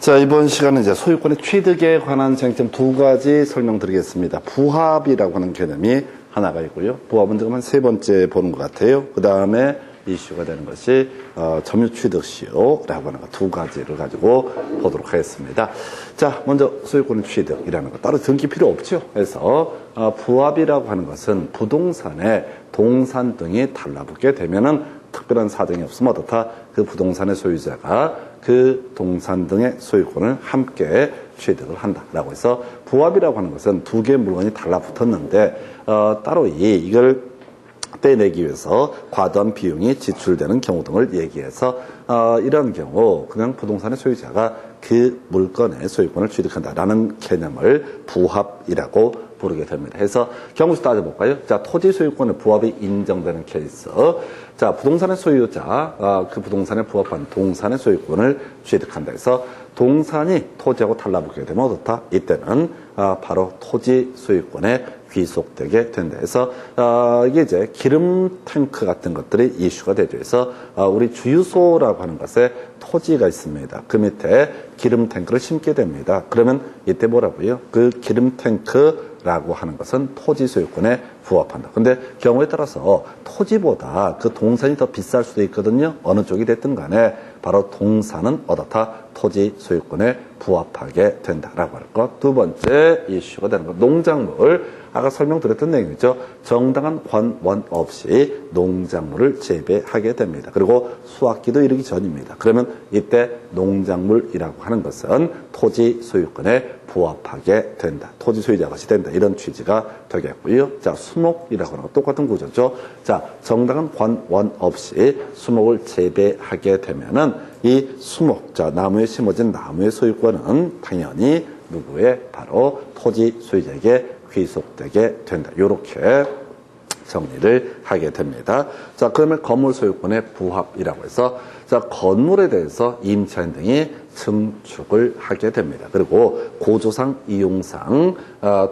자, 이번 시간은 이제 소유권의 취득에 관한 쟁점 두 가지 설명드리겠습니다. 부합이라고 하는 개념이 하나가 있고요. 부합은 지금 한 세 번째 보는 것 같아요. 그 다음에 이슈가 되는 것이 점유취득시효라고 하는 것 두 가지를 가지고 보도록 하겠습니다. 자, 먼저 소유권의 취득이라는 것 따로 등기 필요 없죠. 그래서 부합이라고 하는 것은 부동산에 동산 등이 달라붙게 되면은 특별한 사정이 없으면 어떻다? 그 부동산의 소유자가 그 동산 등의 소유권을 함께 취득을 한다라고 해서 부합이라고 하는 것은 두 개의 물건이 달라붙었는데 따로 이걸 떼내기 위해서 과도한 비용이 지출되는 경우 등을 얘기해서 이런 경우 그냥 부동산의 소유자가 그 물건의 소유권을 취득한다라는 개념을 부합이라고 부르게 됩니다. 해서 경우수 따져볼까요? 자, 토지 소유권의 부합이 인정되는 케이스. 자, 부동산의 소유자, 그 부동산에 부합한 동산의 소유권을 취득한다 해서 동산이 토지하고 달라붙게 되면 어떻다? 이때는 바로 토지 소유권에 귀속되게 된다 해서 이게 이제 기름 탱크 같은 것들이 이슈가 되죠. 해서 우리 주유소라고 하는 것에 토지가 있습니다. 그 밑에 기름 탱크를 심게 됩니다. 그러면 이때 뭐라고요? 그 기름 탱크라고 하는 것은 토지 소유권에 부합한다. 근데 경우에 따라서 토지보다 그 동산이 더 비쌀 수도 있거든요. 어느 쪽이 됐든 간에 바로 동산은 어떻다? 토지 소유권에 부합하게 된다라고 할 것. 두 번째 이슈가 되는 것. 농작물. 아까 설명드렸던 내용이죠. 정당한 관원 없이 농작물을 재배하게 됩니다. 그리고 수확기도 이르기 전입니다. 그러면 이때 농작물이라고 하는 것은 토지 소유권에 부합하게 된다. 토지 소유자 것이 된다. 이런 취지가 되겠고요. 자, 수목이라고 하는 것 똑같은 구조죠. 자, 정당한 관원 없이 수목을 재배하게 되면은 이 수목, 자, 나무에 심어진 나무의 소유권은 당연히 누구의? 바로 토지 소유자에게 귀속되게 된다. 이렇게 정리를 하게 됩니다. 자, 그러면 건물 소유권의 부합이라고 해서 자, 건물에 대해서 임차인 등이 증축을 하게 됩니다. 그리고 고조상, 이용상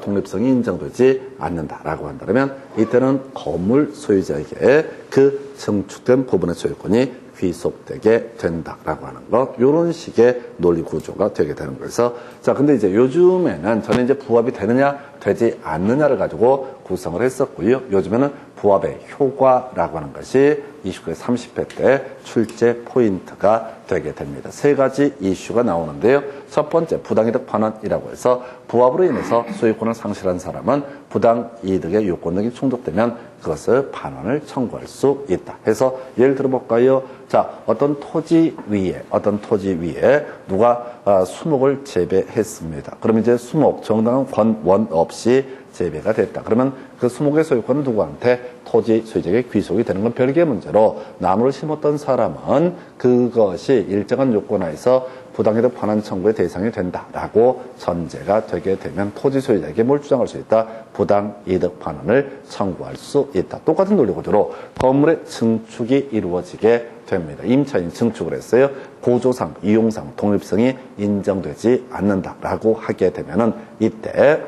독립성이 인정되지 않는다라고 한다면 이때는 건물 소유자에게 그 증축된 부분의 소유권이 귀속되게 된다라고 하는 것. 요런 식의 논리 구조가 되게 되는 거여서 자, 근데 이제 요즘에는 저는 이제 부합이 되느냐 되지 않느냐를 가지고 구성을 했었고요. 요즘에는 부합의 효과라고 하는 것이 29회 30회 때 출제 포인트가 되게 됩니다. 세 가지 이슈가 나오는데요. 첫 번째, 부당이득 반환이라고 해서 부합으로 인해서 소유권을 상실한 사람은 부당이득의 요건 등이 충족되면 그것을 반환을 청구할 수 있다. 해서 예를 들어볼까요? 자, 어떤 토지 위에 누가 수목을 재배했습니다. 그럼 이제 수목, 정당한 관원 없이 재배가 됐다. 그러면 그 수목의 소유권은 누구한테? 토지 소유자에게 귀속이 되는 건 별개의 문제로 나무를 심었던 사람은 그것이 일정한 요건 하에서 부당이득 반환 청구의 대상이 된다라고 전제가 되게 되면 토지 소유자에게 뭘 주장할 수 있다? 부당이득 반환을 청구할 수 있다. 똑같은 논리 구조로 건물의 증축이 이루어지게 됩니다. 임차인이 증축을 했어요. 고조상, 이용상, 독립성이 인정되지 않는다라고 하게 되면은 이때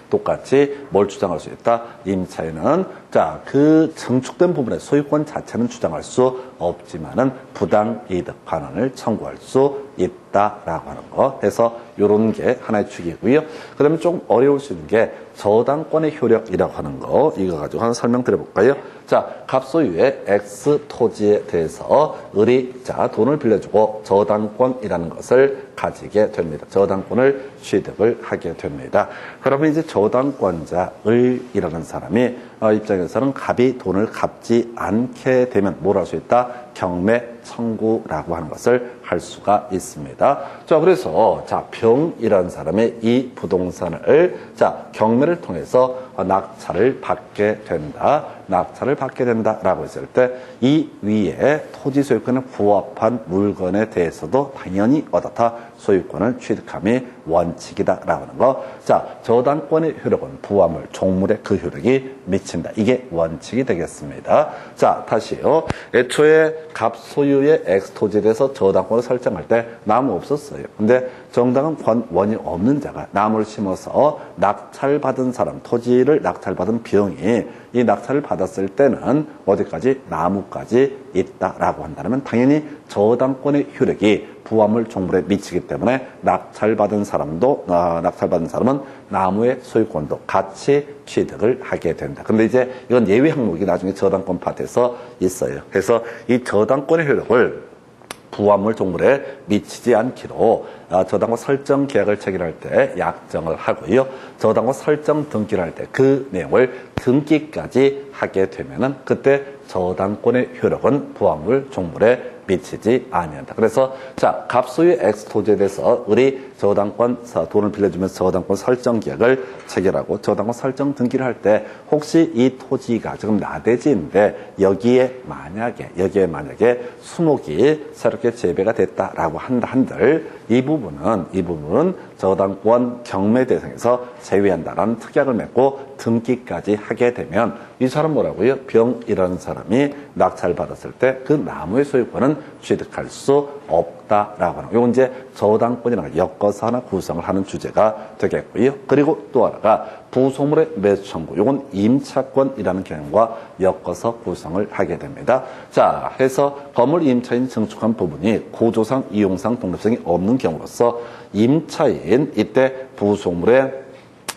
똑같이 뭘 주장할 수 있다? 임차인은 자, 그 증축된 부분의 소유권 자체는 주장할 수 없지만은 부당이득 반환을 청구할 수 있다라고 하는 거. 해서 요런 게 하나의 축이고요. 그 다음에 좀 어려울 수 있는 게 저당권의 효력이라고 하는 거. 이거 가지고 하나 설명드려볼까요? 자, 갑소유의 X 토지에 대해서 자, 돈을 빌려주고 저당권이라는 것을 가지게 됩니다. 저당권을 취득을 하게 됩니다. 그러면 이제 저당권자 을이라는 사람이 입장에서는 갑이 돈을 갚지 않게 되면 뭘 할 수 있다? 경매 청구라고 하는 것을 할 수가 있습니다. 자, 그래서 자, 병이라는 사람이 이 부동산을 자, 경매를 통해서 낙찰을 받게 된다라고 했을 때 이 위에 토지 소유권에 부합한 물건에 대해서도 당연히 어떻다? 소유권을 취득함이 원칙이다라고 하는 거. 자, 저당권의 효력은 부합물, 종물의 그 효력이 미친다. 이게 원칙이 되겠습니다. 자, 다시요. 애초에 갑소유의 X토지에 대해서 저당권을 설정할 때 나무 없었어요. 근데 정당한 관원이 없는 자가 나무를 심어서 낙찰받은 사람, 토지를 낙찰받은 병이 이 낙찰을 받은 받았을 때는 어디까지? 나무까지 있다라고 한다면 당연히 저당권의 효력이 부화물 종물에 미치기 때문에 낙찰받은 사람은 나무의 소유권도 같이 취득을 하게 된다. 근데 이제 이건 예외 항목이 나중에 저당권 파트에서 있어요. 그래서 이 저당권의 효력을 부화물 종물에 미치지 않기로 저당권 설정 계약을 체결할 때 약정을 하고요. 저당권 설정 등기를 할 때 그 내용을 등기까지 하게 되면은 그때 저당권의 효력은 부화물 종물에 미치지 아니한다. 그래서 자, 갑소유의 X 토지에 대해서 우리 저당권 돈을 빌려주면서 저당권 설정 계약을 체결하고 저당권 설정 등기를 할 때 혹시 이 토지가 지금 나대지인데 여기에 만약에 수목이 새롭게 재배가 됐다라고 한들 이 부분은 저당권 경매 대상에서 제외한다라는 특약을 맺고 등기까지 하게 되면 이 사람 뭐라고요? 병이라는 사람이 낙찰받았을 때 그 나무의 소유권은 취득할 수 없다라고 하는 이건 이제 저당권이라는 엮어서 하나 구성을 하는 주제가 되겠고요. 그리고 또 하나가 부속물의 매수 청구. 이건 임차권이라는 개념과 엮어서 구성을 하게 됩니다. 자, 해서 건물 임차인 증축한 부분이 구조상, 이용상 독립성이 없는 경우로서 임차인 이때 부속물의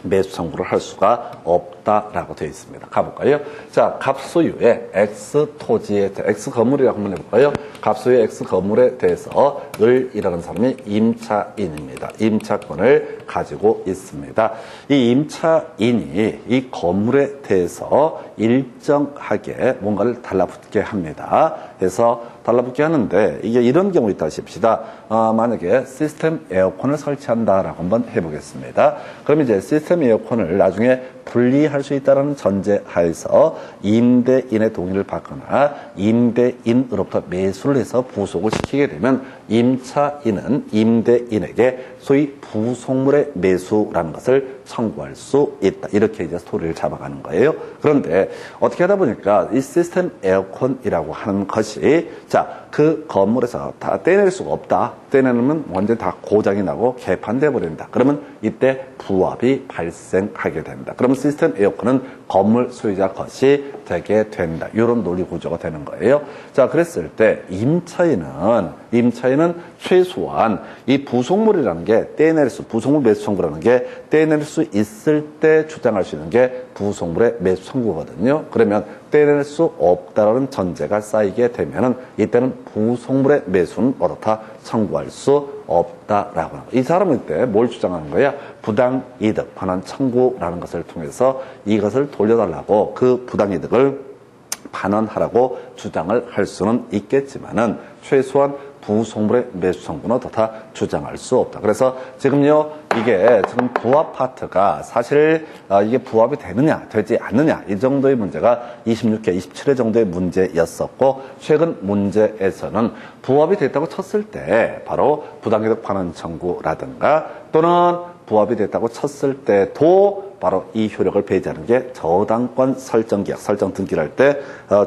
매수 청구를 할 수가 없다라고 되어 있습니다. 가볼까요? 자, 갑소유의 X 토지에 X 건물이라고 한번 해볼까요? 갑소유의 X 건물에 대해서 을이라는 사람이 임차인입니다. 임차권을 가지고 있습니다. 이 임차인이 이 건물에 대해서 일정하게 뭔가를 달라붙게 합니다. 그래서 달라붙게 하는데 이게 이런 경우 있다 싶시다. 만약에 시스템 에어컨을 설치한다라고 한번 해보겠습니다. 그럼 이제 시스템 에어컨을 나중에 분리할 수 있다는 전제하에서 임대인의 동의를 받거나 임대인으로부터 매수를 해서 부속을 시키게 되면 임차인은 임대인에게 소위 부속물의 매수라는 것을 청구할 수 있다. 이렇게 이제 스토리를 잡아가는 거예요. 그런데 어떻게 하다 보니까 이 시스템 에어컨이라고 하는 것이 자, 그 건물에서 다 떼낼 수가 없다. 떼내면 완전히 다 고장이 나고 개판돼 버린다. 그러면 이때 부합이 발생하게 된다. 그러면 시스템 에어컨은 건물 소유자 것이 되게 된다. 이런 논리 구조가 되는 거예요. 자, 그랬을 때 임차인은 최소한 이 부속물이라는 게 부속물 매수 청구라는 게 떼낼 수 있을 때 주장할 수 있는 게 부속물의 매수 청구거든요. 그러면 떼낼 수 없다라는 전제가 쌓이게 되면은 이때는 부속물의 매수는 어떻다 청구할 수 없다라고 합니다. 이 사람은 이때 뭘 주장하는 거야? 부당이득 반환 청구라는 것을 통해서 이것을 돌려달라고 그 부당이득을 반환하라고 주장을 할 수는 있겠지만은 최소한 부속물의 매수 청구는 다 주장할 수 없다. 그래서 지금요, 이게 지금 부합 파트가 사실 이게 부합이 되느냐, 되지 않느냐, 이 정도의 문제가 26회, 27회 정도의 문제였었고, 최근 문제에서는 부합이 됐다고 쳤을 때 바로 부당이득 반환 청구라든가 또는 부합이 됐다고 쳤을 때도 바로 이 효력을 배제하는 게 저당권 설정 계약, 설정 등기를 할 때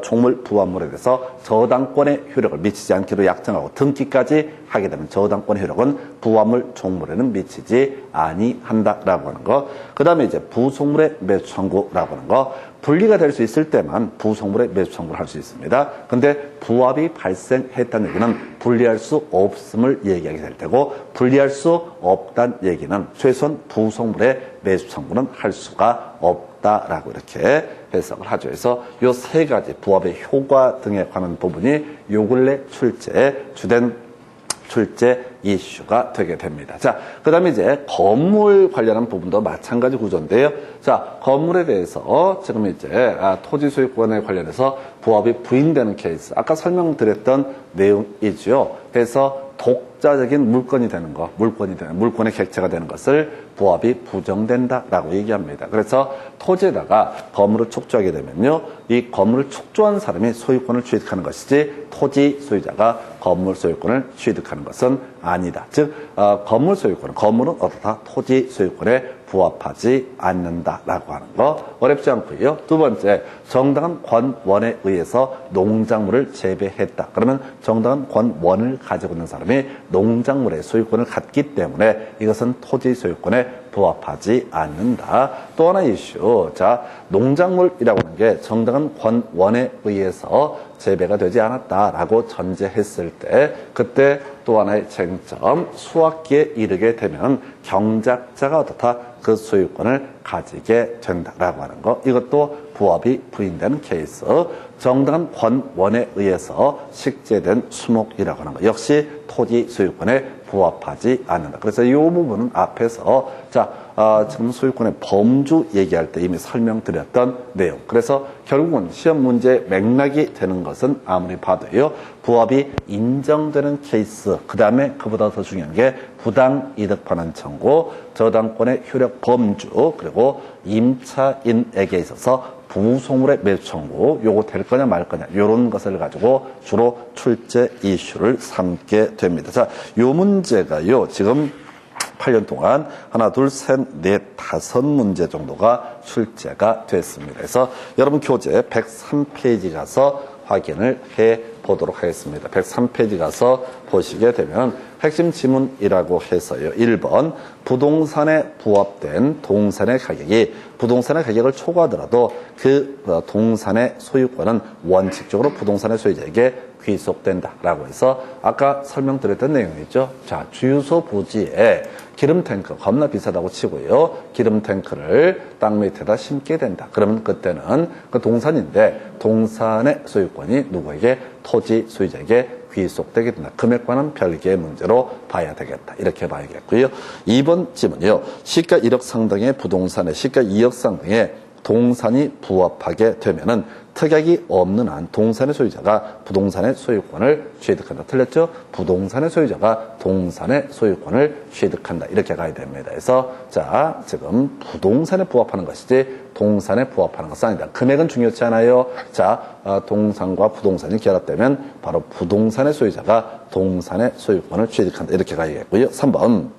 종물 부합물에 대해서 저당권의 효력을 미치지 않기로 약정하고 등기까지 하게 되면 저당권의 효력은 부합물 종물에는 미치지 아니한다라고 하는 거. 그 다음에 이제 부속물의 매수 청구라고 하는 거. 분리가 될 수 있을 때만 부속물의 매수 청구를 할 수 있습니다. 근데 부합이 발생했다는 얘기는 분리할 수 없음을 얘기하게 될 테고 분리할 수 없다는 얘기는 최소한 부속물의 매수 청구는 할 수가 없다라고 이렇게 해석을 하죠. 그래서 이 세 가지 부합의 효과 등에 관한 부분이 요 근래 주된 출제 이슈가 되게 됩니다. 자, 그 다음에 이제 건물 관련한 부분도 마찬가지 구조인데요. 자, 건물에 대해서 지금 이제 토지 소유권에 관련해서 부합이 부인되는 케이스. 아까 설명드렸던 내용이죠. 그래서 독자적인 물건이 되는 거, 물권의 객체가 되는 것을 부합이 부정된다라고 얘기합니다. 그래서 토지에다가 건물을 축조하게 되면요, 이 건물을 축조한 사람이 소유권을 취득하는 것이지 토지 소유자가 건물 소유권을 취득하는 것은 아니다. 즉, 건물 소유권은 어떻다? 토지 소유권에 부합하지 않는다라고 하는 거 어렵지 않고요. 두 번째, 정당한 권원에 의해서 농작물을 재배했다. 그러면 정당한 권원을 가지고 있는 사람이 농작물의 소유권을 갖기 때문에 이것은 토지 소유권에 부합하지 않는다. 또 하나 이슈. 자, 농작물이라고 하는 게 정당한 권원에 의해서 재배가 되지 않았다라고 전제했을 때 그때 또 하나의 쟁점, 수확기에 이르게 되면 경작자가 어떻다? 그 소유권을 가지게 된다라고 하는 거. 이것도 부합이 부인되는 케이스. 정당한 권원에 의해서 식재된 수목이라고 하는 거. 역시 토지 소유권에 부합하지 않는다. 그래서 이 부분은 앞에서 지금 소유권의 범주 얘기할 때 이미 설명드렸던 내용. 그래서 결국은 시험 문제 맥락이 되는 것은 아무리 봐도요. 부합이 인정되는 케이스. 그 다음에 그보다 더 중요한 게 부당이득 반환 청구, 저당권의 효력 범주, 그리고 임차인에게 있어서 부속물의 매수 청구, 요거 될 거냐 말 거냐, 요런 것을 가지고 주로 출제 이슈를 삼게 됩니다. 자, 요 문제가요, 지금 8년 동안 하나, 둘, 셋, 넷, 5문제 정도가 출제가 됐습니다. 그래서 여러분 교재 103페이지 가서 확인을 해 보도록 하겠습니다. 103페이지 가서 보시게 되면 핵심 지문이라고 해서요. 1번, 부동산에 부합된 동산의 가격이 부동산의 가격을 초과하더라도 그 동산의 소유권은 원칙적으로 부동산의 소유자에게 귀속된다라고 해서 아까 설명드렸던 내용이죠. 자, 주유소 부지에 기름 탱크 겁나 비싸다고 치고요. 기름 탱크를 땅 밑에다 심게 된다. 그러면 그때는 그 동산인데 동산의 소유권이 누구에게? 토지 소유자에게 귀속되게 된다. 금액과는 별개의 문제로 봐야 되겠다. 이렇게 봐야겠고요. 2번 질문이요. 시가 1억 상당의 부동산에 시가 2억 상당의 동산이 부합하게 되면은 특약이 없는 한 동산의 소유자가 부동산의 소유권을 취득한다. 틀렸죠? 부동산의 소유자가 동산의 소유권을 취득한다. 이렇게 가야 됩니다. 그래서 자, 지금 부동산에 부합하는 것이지 동산에 부합하는 것은 아니다. 금액은 중요치 않아요. 자, 동산과 부동산이 결합되면 바로 부동산의 소유자가 동산의 소유권을 취득한다. 이렇게 가야겠고요. 3번.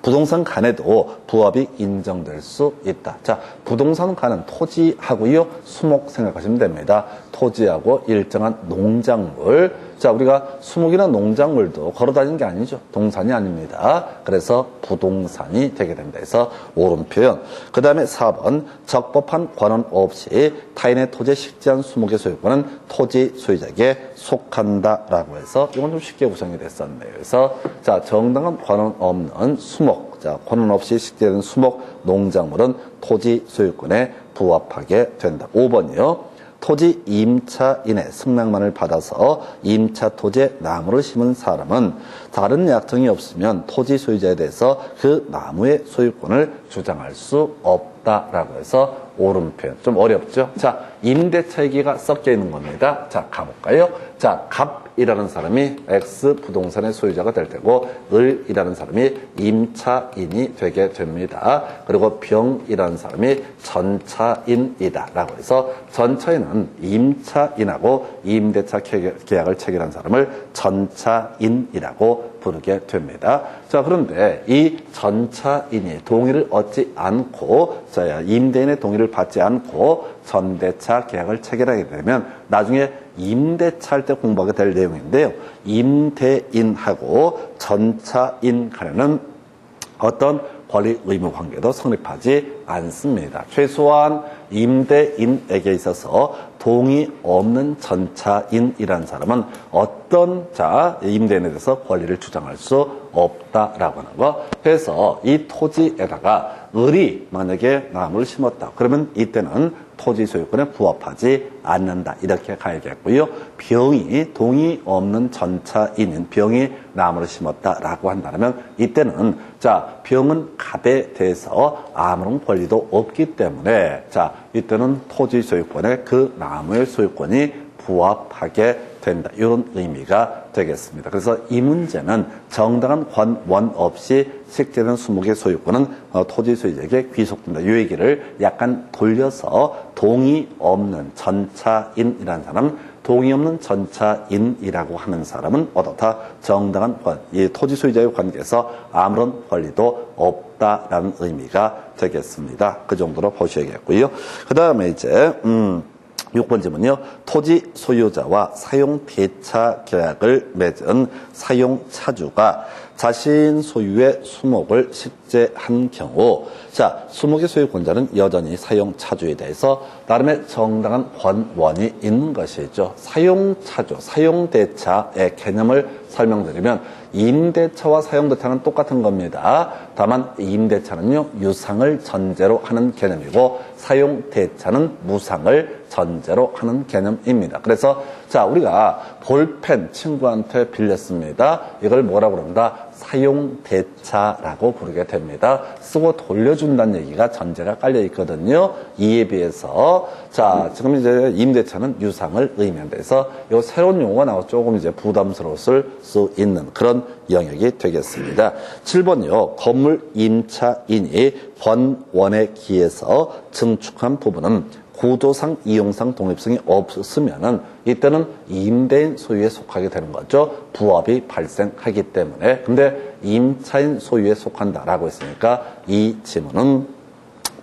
부동산 간에도 부합이 인정될 수 있다. 자, 부동산 간은 토지하고요, 수목 생각하시면 됩니다. 토지하고 일정한 농작물. 자, 우리가 수목이나 농작물도 걸어다니는 게 아니죠. 동산이 아닙니다. 그래서 부동산이 되게 됩니다. 그래서 옳은 표현. 그 다음에 4번, 적법한 권한 없이 타인의 토지에 식재한 수목의 소유권은 토지 소유자에게 속한다라고 해서 이건 좀 쉽게 구성이 됐었네요. 그래서 자, 정당한 권한 없는 수목, 자, 권한 없이 식재된 수목 농작물은 토지 소유권에 부합하게 된다. 5번이요. 토지 임차인의 승낙만을 받아서 임차 토지에 나무를 심은 사람은 다른 약정이 없으면 토지 소유자에 대해서 그 나무의 소유권을 주장할 수 없다라고 해서 옳은 표현. 좀 어렵죠? 자, 임대차 얘기가 섞여 있는 겁니다. 자, 가볼까요? 자, 갑이라는 사람이 X 부동산의 소유자가 될 테고, 을이라는 사람이 임차인이 되게 됩니다. 그리고 병이라는 사람이 전차인이다. 라고 해서 전차인은 임차인하고 임대차 계약을 체결한 사람을 전차인이라고 부르게 됩니다. 자, 그런데 이 전차인이 동의를 얻지 않고, 자, 임대인의 동의를 받지 않고 전대차 계약을 체결하게 되면 나중에 임대차 할 때 공부하게 될 내용인데요. 임대인하고 전차인 간에는 어떤 권리 의무 관계도 성립하지 않습니다. 최소한 임대인에게 있어서 동의 없는 전차인이라는 사람은 어떤 임대인에 대해서 권리를 주장할 수 없다라고 하는 거. 그래서 이 토지에다가 을이 만약에 나무를 심었다. 그러면 이때는 토지 소유권에 부합하지 않는다. 이렇게 가야겠고요. 병이 동의 없는 전차인인 병이 나무를 심었다라고 한다면 이때는 자, 병은 갑에 대해서 아무런 권리도 없기 때문에 자, 이때는 토지 소유권에 그 나무의 소유권이 부합하게 된다. 이런 의미가 되겠습니다. 그래서 이 문제는 정당한 권원 없이 식재된 수목의 소유권은 토지 소유자에게 귀속된다. 이 얘기를 약간 돌려서 동의 없는 전차인이라는 사람, 동의 없는 전차인이라고 하는 사람은 어떻다? 정당한 이 토지 소유자의 관계에서 아무런 권리도 없다라는 의미가 되겠습니다. 그 정도로 보셔야겠고요. 그 다음에 이제 6번지문요. 토지 소유자와 사용 대차 계약을 맺은 사용차주가 자신 소유의 수목을 식재한 경우, 자, 수목의 소유권자는 여전히 사용차주에 대해서 나름의 정당한 권원이 있는 것이죠. 사용차주, 사용대차의 개념을 설명드리면 임대차와 사용대차는 똑같은 겁니다. 다만 임대차는요, 유상을 전제로 하는 개념이고 사용대차는 무상을 전제로 하는 개념입니다. 그래서 자, 우리가 볼펜 친구한테 빌렸습니다. 이걸 뭐라고 그런다? 사용대차라고 부르게 됩니다. 쓰고 돌려준다는 얘기가 전제가 깔려 있거든요. 이에 비해서 자, 지금 이제 임대차는 유상을 의미한다. 이 새로운 용어가 나와서 조금 이제 부담스러울 수 있는 그런 영역이 되겠습니다. 7번이요. 건물 임차인이 권원에 기해서 증축한 부분은 구조상, 이용상, 독립성이 없으면은 이때는 임대인 소유에 속하게 되는 거죠. 부합이 발생하기 때문에. 근데 임차인 소유에 속한다라고 했으니까 이 지문은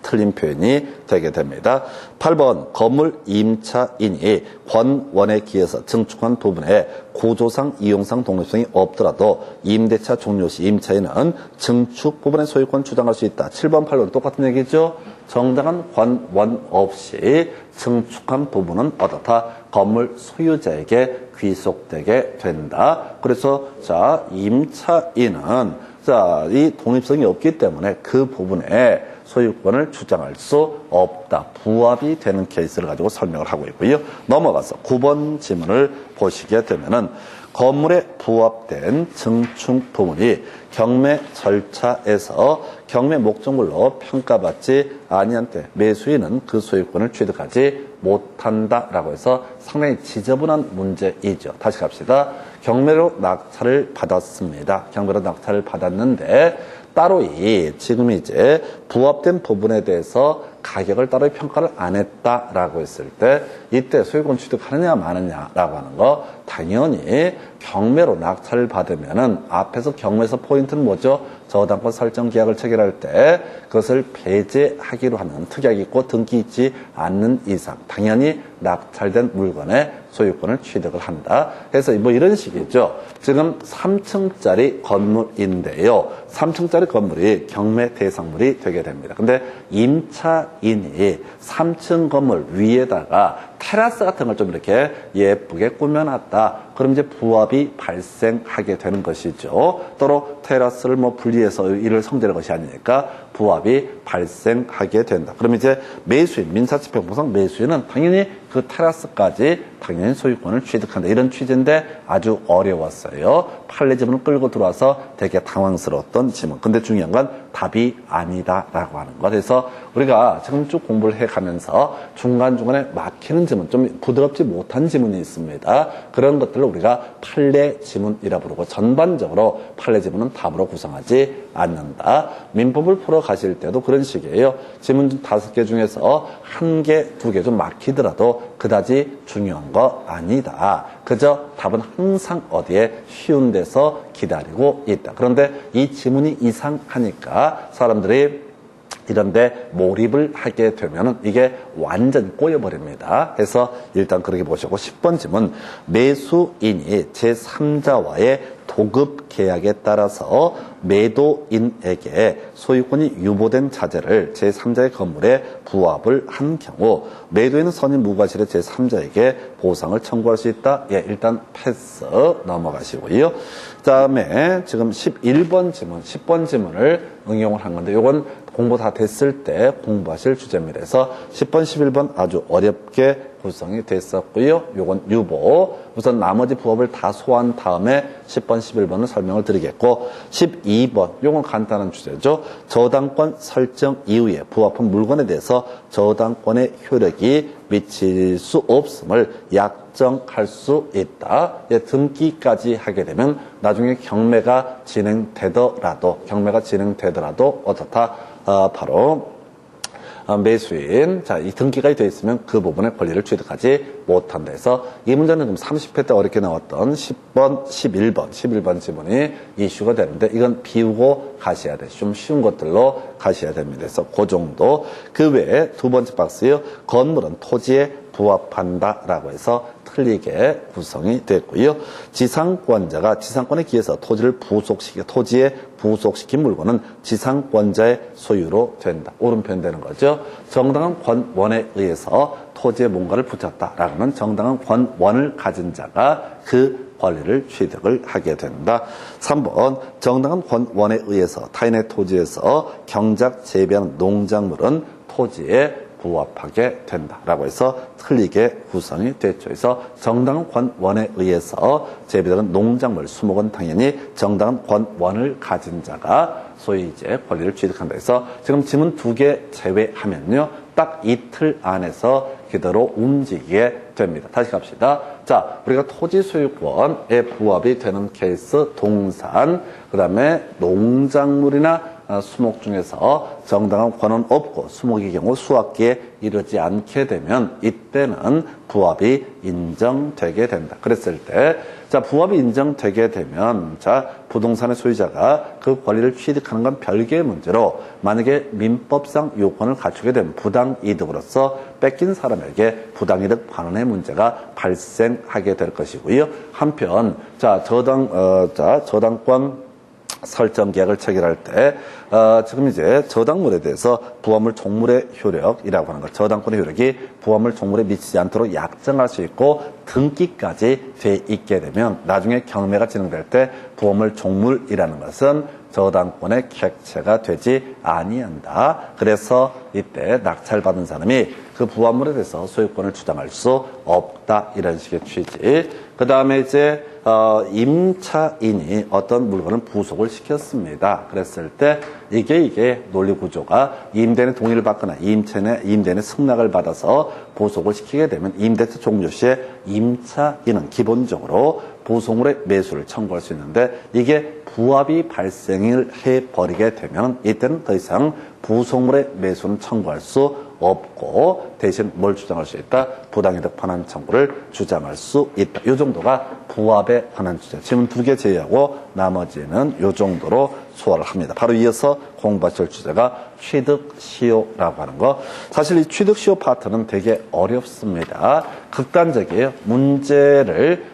틀린 표현이 되게 됩니다. 8번 건물 임차인이 권원에 기해서 증축한 부분에 구조상, 이용상, 독립성이 없더라도 임대차 종료 시 임차인은 증축 부분의 소유권 주장할 수 있다. 7번, 8번 똑같은 얘기죠. 정당한 권원 없이 증축한 부분은 어떻다? 건물 소유자에게 귀속되게 된다. 그래서 자, 임차인은 자, 이 독립성이 없기 때문에 그 부분에 소유권을 주장할 수 없다. 부합이 되는 케이스를 가지고 설명을 하고 있고요. 넘어가서 9번 지문을 보시게 되면은 건물에 부합된 증축 부분이 경매 절차에서 경매 목적물로 평가받지 아니한 때 매수인은 그 소유권을 취득하지 못한다라고 해서 상당히 지저분한 문제이죠. 다시 갑시다. 경매로 낙찰을 받았습니다. 경매로 낙찰을 받았는데 따로 지금 이제 부합된 부분에 대해서 가격을 따로 평가를 안 했다라고 했을 때 이때 소유권 취득하느냐 마느냐라고 하는 거 당연히 경매로 낙찰을 받으면은 앞에서 경매에서 포인트는 뭐죠? 저당권 설정 계약을 체결할 때 그것을 배제하기로 하는 특약이 있고 등기 있지 않는 이상 당연히 낙찰된 물건의 소유권을 취득을 한다. 그래서 뭐 이런 식이죠. 지금 3층짜리 건물인데요. 3층짜리 건물이 경매 대상물이 되게 됩니다. 근데 임차인이 3층 건물 위에다가 테라스 같은 걸 좀 이렇게 예쁘게 꾸며놨다. 그럼 이제 부합이 발생하게 되는 것이죠. 또로 테라스를 뭐 분리해서 이를 성질할 것이 아니니까 부합이 발생하게 된다. 그럼 이제 매수인, 민사집행법상 매수인은 당연히 그 테라스까지 당연히 소유권을 취득한다. 이런 취지인데 아주 어려웠어요. 판례 지문을 끌고 들어와서 되게 당황스러웠던 지문. 근데 중요한 건 답이 아니다라고 하는 것. 그래서 우리가 지금 쭉 공부를 해가면서 중간중간에 막히는 지문, 좀 부드럽지 못한 지문이 있습니다. 그런 것들을 우리가 판례 지문이라 부르고 전반적으로 판례 지문은 답으로 구성하지 않는다. 민법을 풀어 가실 때도 그런 식이에요. 지문 5개 중에서 1개, 2개 좀 막히더라도 그다지 중요한 거 아니다. 그저 답은 항상 어디에 쉬운 데서 기다리고 있다. 그런데 이 지문이 이상하니까 사람들이 이런데 몰입을 하게 되면은 이게 완전히 꼬여버립니다. 그래서 일단 그렇게 보시고 10번 지문 매수인이 제3자와의 도급 계약에 따라서 매도인에게 소유권이 유보된 자재를 제3자의 건물에 부합을 한 경우 매도인은 선임 무과실의 제3자에게 보상을 청구할 수 있다. 예, 일단 패스 넘어가시고요. 그다음에 지금 11번 지문, 10번 지문을 응용을 한 건데 이건 공부 다 됐을 때 공부하실 주제입니다. 그래서 10번, 11번 아주 어렵게 구성이 됐었고요. 요건 유보. 우선 나머지 부합을 다 소화한 다음에 10번, 11번을 설명을 드리겠고 12번, 요건 간단한 주제죠. 저당권 설정 이후에 부합한 물건에 대해서 저당권의 효력이 미칠 수 없음을 약정할 수 있다. 예, 등기까지 하게 되면 나중에 경매가 진행되더라도 어떻다? 바로 매수인, 자, 이 등기가 되어 있으면 그 부분의 권리를 취득하지 못한다 해서 이 문제는 30회 때 어렵게 나왔던 10번, 11번 지문이 이슈가 되는데 이건 비우고 가셔야 돼. 좀 쉬운 것들로 가셔야 됩니다. 그래서 그 정도. 그 외에 두 번째 박스요. 건물은 토지에 부합한다라고 해서 틀리게 구성이 됐고요. 지상권자가 지상권에 기해서 토지에 부속시킨 물건은 지상권자의 소유로 된다. 옳은 표현 되는 거죠. 정당한 권원에 의해서 토지에 뭔가를 붙였다라는 정당한 권원을 가진 자가 그 권리를 취득을 하게 된다. 3번 정당한 권원에 의해서 타인의 토지에서 경작 재배하는 농작물은 토지에 부합하게 된다라고 해서 틀리게 구성이 됐죠. 그래서 정당한 권원에 의해서 재배되는 농작물, 수목은 당연히 정당한 권원을 가진 자가 소위 이제 권리를 취득한다 해서 지금 지문 2개 제외하면요. 딱 이틀 안에서 그대로 움직이게 됩니다. 다시 갑시다. 자, 우리가 토지 소유권에 부합이 되는 케이스, 동산, 그 다음에 농작물이나 수목 중에서 정당한 권은 없고 수목의 경우 수확기에 이르지 않게 되면 이때는 부합이 인정되게 된다. 그랬을 때, 자, 부합이 인정되게 되면, 자, 부동산의 소유자가 그 권리를 취득하는 건 별개의 문제로 만약에 민법상 요건을 갖추게 되면 부당이득으로서 뺏긴 사람에게 부당이득 반환의 문제가 발생하게 될 것이고요. 한편, 자, 저당권 설정 계약을 체결할 때 지금 이제 저당물에 대해서 부합물 종물의 효력이라고 하는 것, 저당권의 효력이 부합물 종물에 미치지 않도록 약정할 수 있고 등기까지 돼 있게 되면 나중에 경매가 진행될 때 부합물 종물이라는 것은 저당권의 객체가 되지 아니한다. 그래서 이때 낙찰받은 사람이 그 부합물에 대해서 소유권을 주장할 수 없다. 이런 식의 취지. 그 다음에 이제 임차인이 어떤 물건을 부속을 시켰습니다. 그랬을 때 이게 논리 구조가 임대인의 동의를 받거나 임대인의 승낙을 받아서 부속을 시키게 되면 임대차 종료 시에 임차인은 기본적으로 부속물의 매수를 청구할 수 있는데 이게 부합이 발생을 해버리게 되면 이때는 더 이상 부속물의 매수는 청구할 수 없고 대신 뭘 주장할 수 있다? 부당이득 반환 청구를 주장할 수 있다. 이 정도가 부합에 관한 주제. 지문 2개 제외하고 나머지는 이 정도로 소화를 합니다. 바로 이어서 공부하실 주제가 취득시효라고 하는 거. 사실 이 취득시효 파트는 되게 어렵습니다. 극단적이에요. 문제를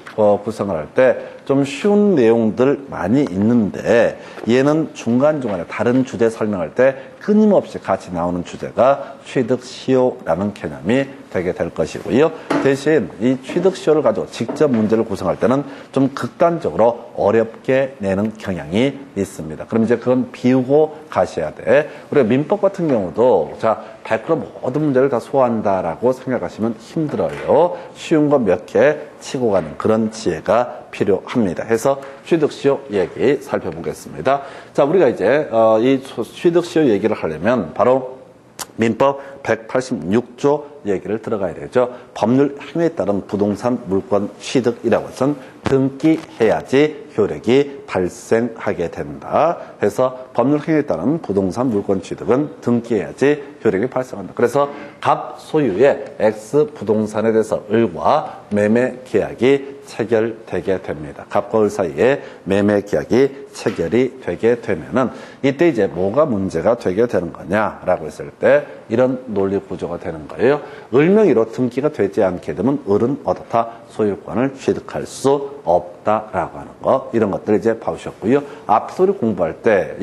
구성을 할 때 좀 쉬운 내용들 많이 있는데 얘는 중간중간에 다른 주제 설명할 때 끊임없이 같이 나오는 주제가 취득시효라는 개념이 되게 될 것이고요. 대신 이 취득시효를 가지고 직접 문제를 구성할 때는 좀 극단적으로 어렵게 내는 경향이 있습니다. 그럼 이제 그건 비우고 가셔야 돼. 우리가 민법 같은 경우도 자 100% 모든 문제를 다 소화한다라고 생각하시면 힘들어요. 쉬운 거 몇 개 치고 가는 그런 지혜가 필요합니다. 해서 취득시효 얘기 살펴보겠습니다. 자, 우리가 이제 이 취득시효 얘기를 하려면 바로 민법 186조 얘기를 들어가야 되죠. 법률 행위에 따른 부동산 물권 취득이라고 해서 등기해야지 효력이 발생하게 된다. 그래서 법률 행위에 따른 부동산 물권 취득은 등기해야지 효력이 발생한다. 그래서 갑 소유의 X 부동산에 대해서 을과 매매 계약이 체결되게 됩니다. 갑과 을 사이에 매매 계약이 체결이 되게 되면은 이때 이제 뭐가 문제가 되게 되는 거냐라고 했을 때 이런 논리 구조가 되는 거예요. 을명의로 등기가 되지 않게 되면 을은 어떻다? 소유권을 취득할 수 없다라고 하는 거. 이런 것들을 이제 봐주셨고요. 앞서 우리 공부할 때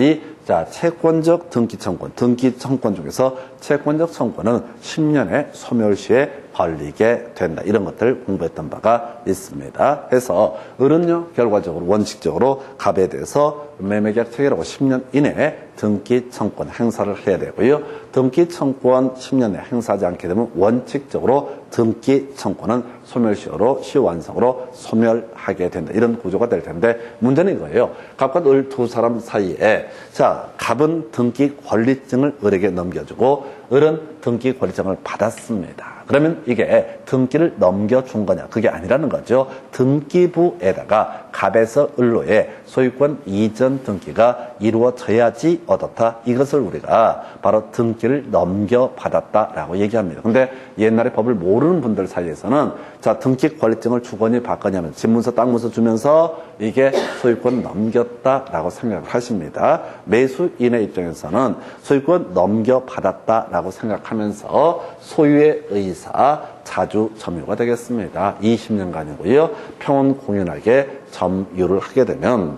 자, 채권적 등기청권 중에서 채권적 청권은 10년의 소멸시에 걸리게 된다. 이런 것들을 공부했던 바가 있습니다. 해서 을은요, 결과적으로 원칙적으로 갑에 대해서 매매계약 체결하고 10년 이내에 등기청권 행사를 해야 되고요. 등기청권 10년 내에 행사하지 않게 되면 원칙적으로 등기청권은 소멸시효로 시효완성으로 소멸하게 된다. 이런 구조가 될 텐데 문제는 이거예요. 갑과 을 두 사람 사이에 자, 갑은 등기 권리증을 을에게 넘겨주고 을은 등기 권리증을 받았습니다. 그러면 이게 등기를 넘겨준 거냐? 그게 아니라는 거죠. 등기부에다가 갑에서 을로의 소유권 이전 등기가 이루어져야지 어떻다. 이것을 우리가 바로 등기를 넘겨받았다라고 얘기합니다. 근데 옛날에 법을 모르는 분들 사이에서는 자, 등기 권리증을 주거니 받거니 하면 집문서, 땅문서 주면서 이게 소유권 넘겼다라고 생각을 하십니다. 매수인의 입장에서는 소유권 넘겨받았다라고 생각하면서 소유의 의사 자주 점유가 되겠습니다. 20년간이고요. 평온공연하게 점유를 하게 되면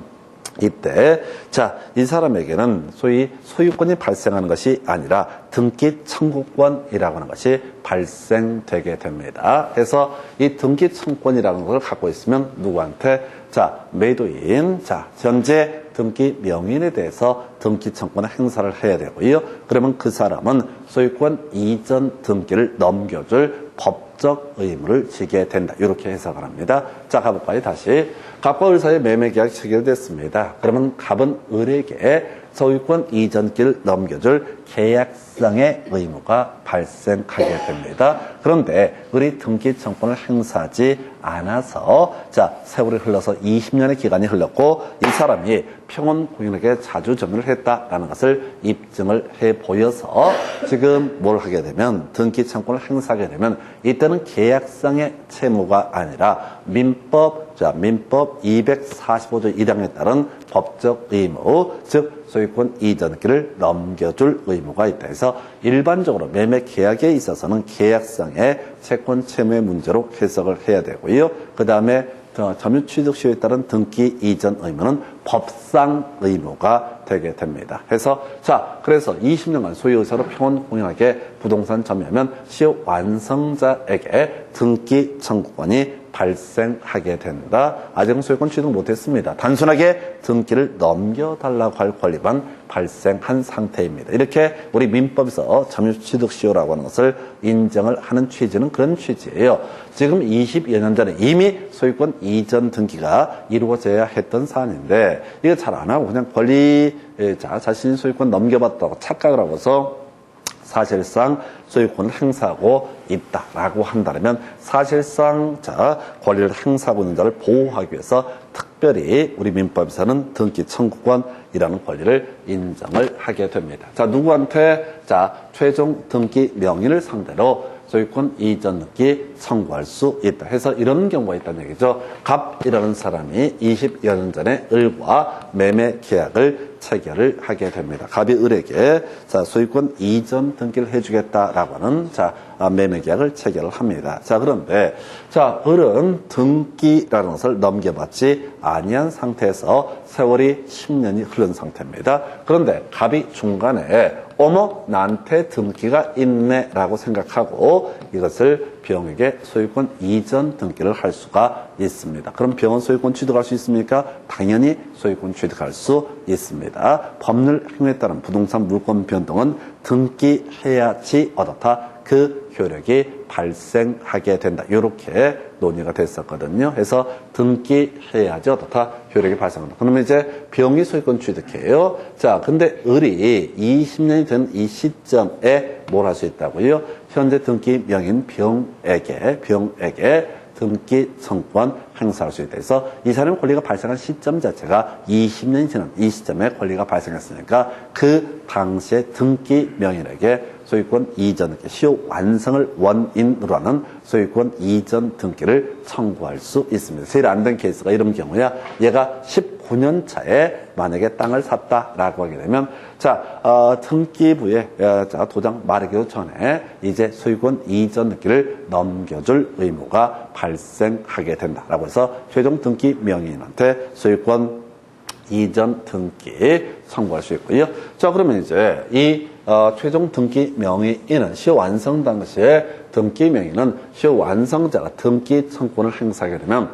이때 자, 이 사람에게는 소위 소유권이 발생하는 것이 아니라 등기 청구권이라고 하는 것이 발생되게 됩니다. 그래서 이 등기 청구권이라는 것을 갖고 있으면 누구한테 자, 매도인, 자, 현재 등기 명인에 대해서 등기 청구권을 행사를 해야 되고요. 그러면 그 사람은 소유권 이전 등기를 넘겨줄 법적 의무를 지게 된다. 이렇게 해석을 합니다. 자, 가볼까요? 다시. 갑과 을 사이에 매매계약이 체결됐습니다. 그러면 갑은 을에게 소유권 이전기를 넘겨줄 계약상의 의무가 발생하게 됩니다. 그런데 을이 등기 청구권을 행사하지 않아서 자, 세월이 흘러서 20년의 기간이 흘렀고 이 사람이 평온공연하게 자주 점유를 했다라는 것을 입증을 해 보여서 지금 뭘 하게 되면 등기 청구권을 행사하게 되면 이때는 계약상의 채무가 아니라 민법 245조 1항에 따른 법적 의무, 즉 소유권 이전기를 넘겨줄 의무가 있다 해서 일반적으로 매매 계약에 있어서는 계약상의 채권 채무의 문제로 해석을 해야 되고요. 그 다음에 점유 취득 시효에 따른 등기 이전 의무는 법상 의무가 되게 됩니다. 해서 자, 그래서 20년간 소유 의사로 평온공연하게 부동산 점유하면 시효 완성자에게 등기 청구권이 발생하게 된다. 아직은 소유권 취득 못했습니다. 단순하게 등기를 넘겨달라고 할 권리만 발생한 상태입니다. 이렇게 우리 민법에서 점유 취득 시효라고 하는 것을 인정을 하는 취지는 그런 취지예요. 지금 20여 년 전에 이미 소유권 이전 등기가 이루어져야 했던 사안인데 이거 잘 안 하고 그냥 권리자 자신이 소유권 넘겨받았다고 착각을 하고서 사실상 소유권을 행사하고 있다라고 한다면 사실상 자, 권리를 행사하고 있는 자를 보호하기 위해서 특별히 우리 민법에서는 등기 청구권이라는 권리를 인정을 하게 됩니다. 자, 누구한테 자, 최종 등기 명인을 상대로 소유권 이전 등기 청구할 수 있다 해서 이런 경우가 있다는 얘기죠. 갑이라는 사람이 20여 년 전에 을과 매매 계약을 체결을 하게 됩니다. 갑이 을에게 자, 소유권 이전 등기를 해주겠다라고 하는 자, 매매 계약을 체결을 합니다. 자, 그런데 자, 을은 등기라는 것을 넘겨받지 아니한 상태에서 세월이 10년이 흐른 상태입니다. 그런데 갑이 중간에 어머, 나한테 등기가 있네 라고 생각하고 이것을 병에게 소유권 이전 등기를 할 수가 있습니다. 그럼 병은 소유권 취득할 수 있습니까? 당연히 소유권 취득할 수 있습니다. 법률 행위에 따른 부동산 물권 변동은 등기해야지 어떻다. 그 효력이 발생하게 된다. 이렇게 논의가 됐었거든요. 그래서 등기해야지 어떻다. 효력이 발생한다. 그러면 이제 병이 소유권 취득해요. 자, 근데 을이 20년이 된 이 시점에 뭘 할 수 있다고요? 현재 등기 명인 병에게 등기 청구권 행사할 수 있다. 그래서 이 사람의 권리가 발생한 시점 자체가 20년이 지난 이 시점에 권리가 발생했으니까 그 당시에 등기 명인에게 소유권 이전 등기, 시효 완성을 원인으로 하는 소유권 이전 등기를 청구할 수 있습니다. 제일 안 된 케이스가 이런 경우야. 얘가 19년 차에 만약에 땅을 샀다라고 하게 되면 자, 등기부에 자, 도장 마르기도 전에 이제 소유권 이전 등기를 넘겨줄 의무가 발생하게 된다라고 해서 최종 등기 명인한테 소유권 이전 등기 청구할 수 있고요. 자, 그러면 이제 이 최종 등기 명의인은 시효 완성 당시에 등기 명의는 시효 완성자가 등기 청구권을 행사하게 되면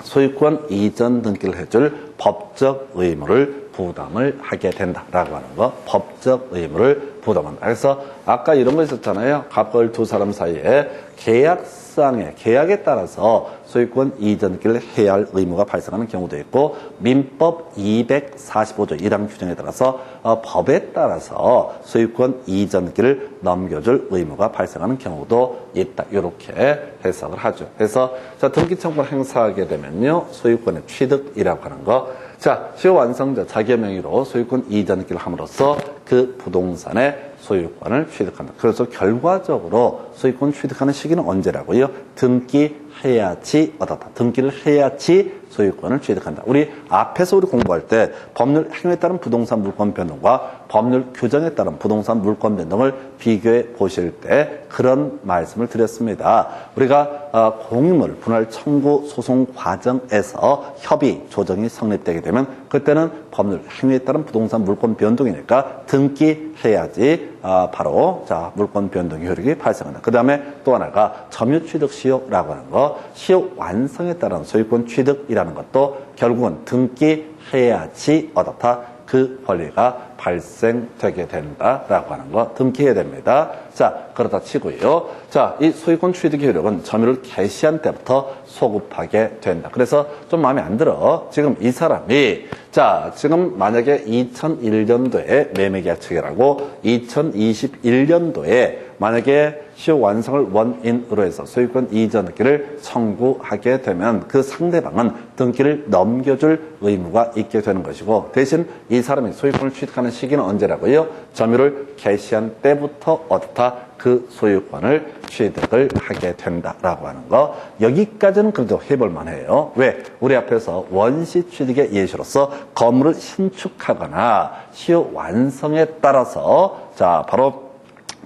소유권 이전 등기를 해줄 법적 의무를 부담을 하게 된다라고 하는 거, 법적 의무를 부담한다. 그래서 아까 이런 거 있었잖아요. 갑과 두 사람 사이에 계약상의 계약에 따라서 소유권 이전기를 해야 할 의무가 발생하는 경우도 있고, 민법 245조 1항 규정에 따라서 법에 따라서 소유권 이전기를 넘겨줄 의무가 발생하는 경우도 있다. 이렇게 해석을 하죠. 그래서 자, 등기 청구를 행사하게 되면요, 소유권의 취득이라고 하는 거. 자, 시효 완성자 자기 명의로 소유권 이전기를 함으로써 그 부동산의 소유권을 취득한다. 그래서 결과적으로 소유권 취득하는 시기는 언제라고요? 등기해야지 얻었다. 등기를 해야지 소유권을 취득한다. 우리 앞에서 우리 공부할 때 법률 행위에 따른 부동산 물권 변동과 법률 규정에 따른 부동산 물권 변동을 비교해 보실 때 그런 말씀을 드렸습니다. 우리가 공유물 분할 청구 소송 과정에서 협의 조정이 성립되게 되면 그때는 법률 행위에 따른 부동산 물권 변동이니까 등기해야지 바로 자 물권 변동의 효력이 발생한다. 그 다음에 또 하나가 점유 취득 시효라고 하는 거, 시효 완성에 따른 소유권 취득이라는 것도 결국은 등기해야지 얻었다. 그 권리가 발생되게 된다라고 하는 거 등기해야 됩니다. 자, 그렇다 치고요. 자, 이 소유권 취득의 효력은 점유를 개시한 때부터 소급하게 된다. 그래서 좀 마음에 안 들어. 지금 이 사람이 자, 지금 만약에 2001년도에 매매계약 체결하고 2021년도에 만약에 시효 완성을 원인으로 해서 소유권 이전기를 청구하게 되면 그 상대방은 등기를 넘겨줄 의무가 있게 되는 것이고, 대신 이 사람이 소유권을 취득하는 시기는 언제라고요? 점유를 개시한 때부터 얻었다. 그 소유권을 취득을 하게 된다라고 하는 거. 여기까지는 그래도 해볼 만해요. 왜? 우리 앞에서 원시 취득의 예시로서 건물을 신축하거나 시효 완성에 따라서 자 바로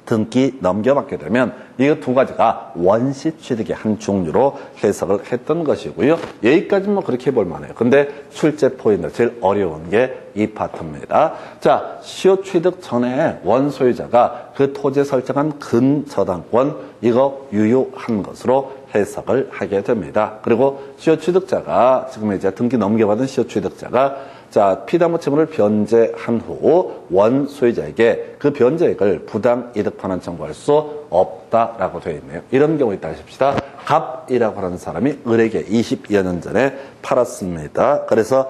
등기 넘겨받게 되면 이 두 가지가 원시 취득의 한 종류로 해석을 했던 것이고요. 여기까지는 뭐 그렇게 해볼 만해요. 근데 출제 포인트 제일 어려운 게 이 파트입니다. 자, 시효 취득 전에 원소유자가 그 토지에 설정한 근저당권 이거 유효한 것으로 해석을 하게 됩니다. 그리고 시효 취득자가 지금 이제 등기 넘겨받은 시효 취득자가 자, 피담보 채무를 변제한 후 원소유자에게 그 변제액을 부당 이득 반환 청구할 수 없다라고 되어 있네요. 이런 경우 있다 하십시다. 갑이라고 하는 사람이 을에게 20여 년 전에 팔았습니다. 그래서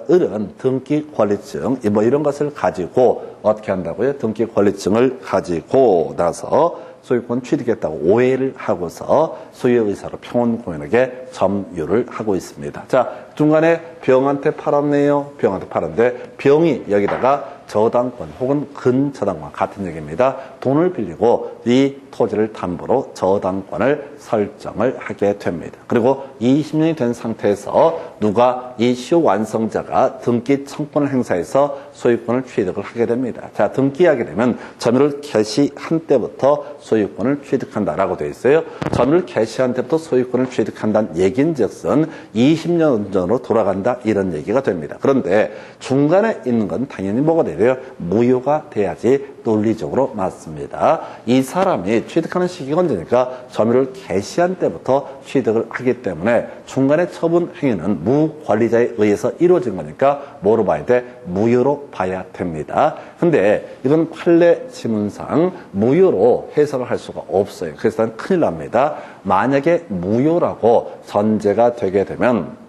을은 등기 권리증 뭐 이런 것을 가지고 어떻게 한다고요? 등기 권리증을 가지고 나서 소유권 취득했다고 오해를 하고서 소유의 의사로 평온공연에게 점유를 하고 있습니다. 자, 중간에 병한테 팔았네요. 병한테 팔았는데 병이 여기다가 저당권 혹은 근저당권 같은 얘기입니다. 돈을 빌리고 이 토지를 담보로 저당권을 설정을 하게 됩니다. 그리고 20년이 된 상태에서 누가 이 시효 완성자가 등기 청권을 행사해서 소유권을 취득을 하게 됩니다. 자, 등기하게 되면 점유를 개시한 때부터 소유권을 취득한다라고 되어 있어요. 점유를 개시한 때부터 소유권을 취득한다는 얘긴즉슨 20년 전으로 돌아간다 이런 얘기가 됩니다. 그런데 중간에 있는 건 당연히 뭐가 돼요? 무효가 돼야지 논리적으로 맞습니다. 이 사람이 취득하는 시기가 언제니까 점유를 개시한 때부터 취득을 하기 때문에 중간에 처분 행위는 무권리자에 의해서 이루어진 거니까 뭐로 봐야 돼? 무효로 봐야 됩니다. 근데 이건 판례 지문상 무효로 해석을 할 수가 없어요. 그래서 큰일 납니다. 만약에 무효라고 전제가 되게 되면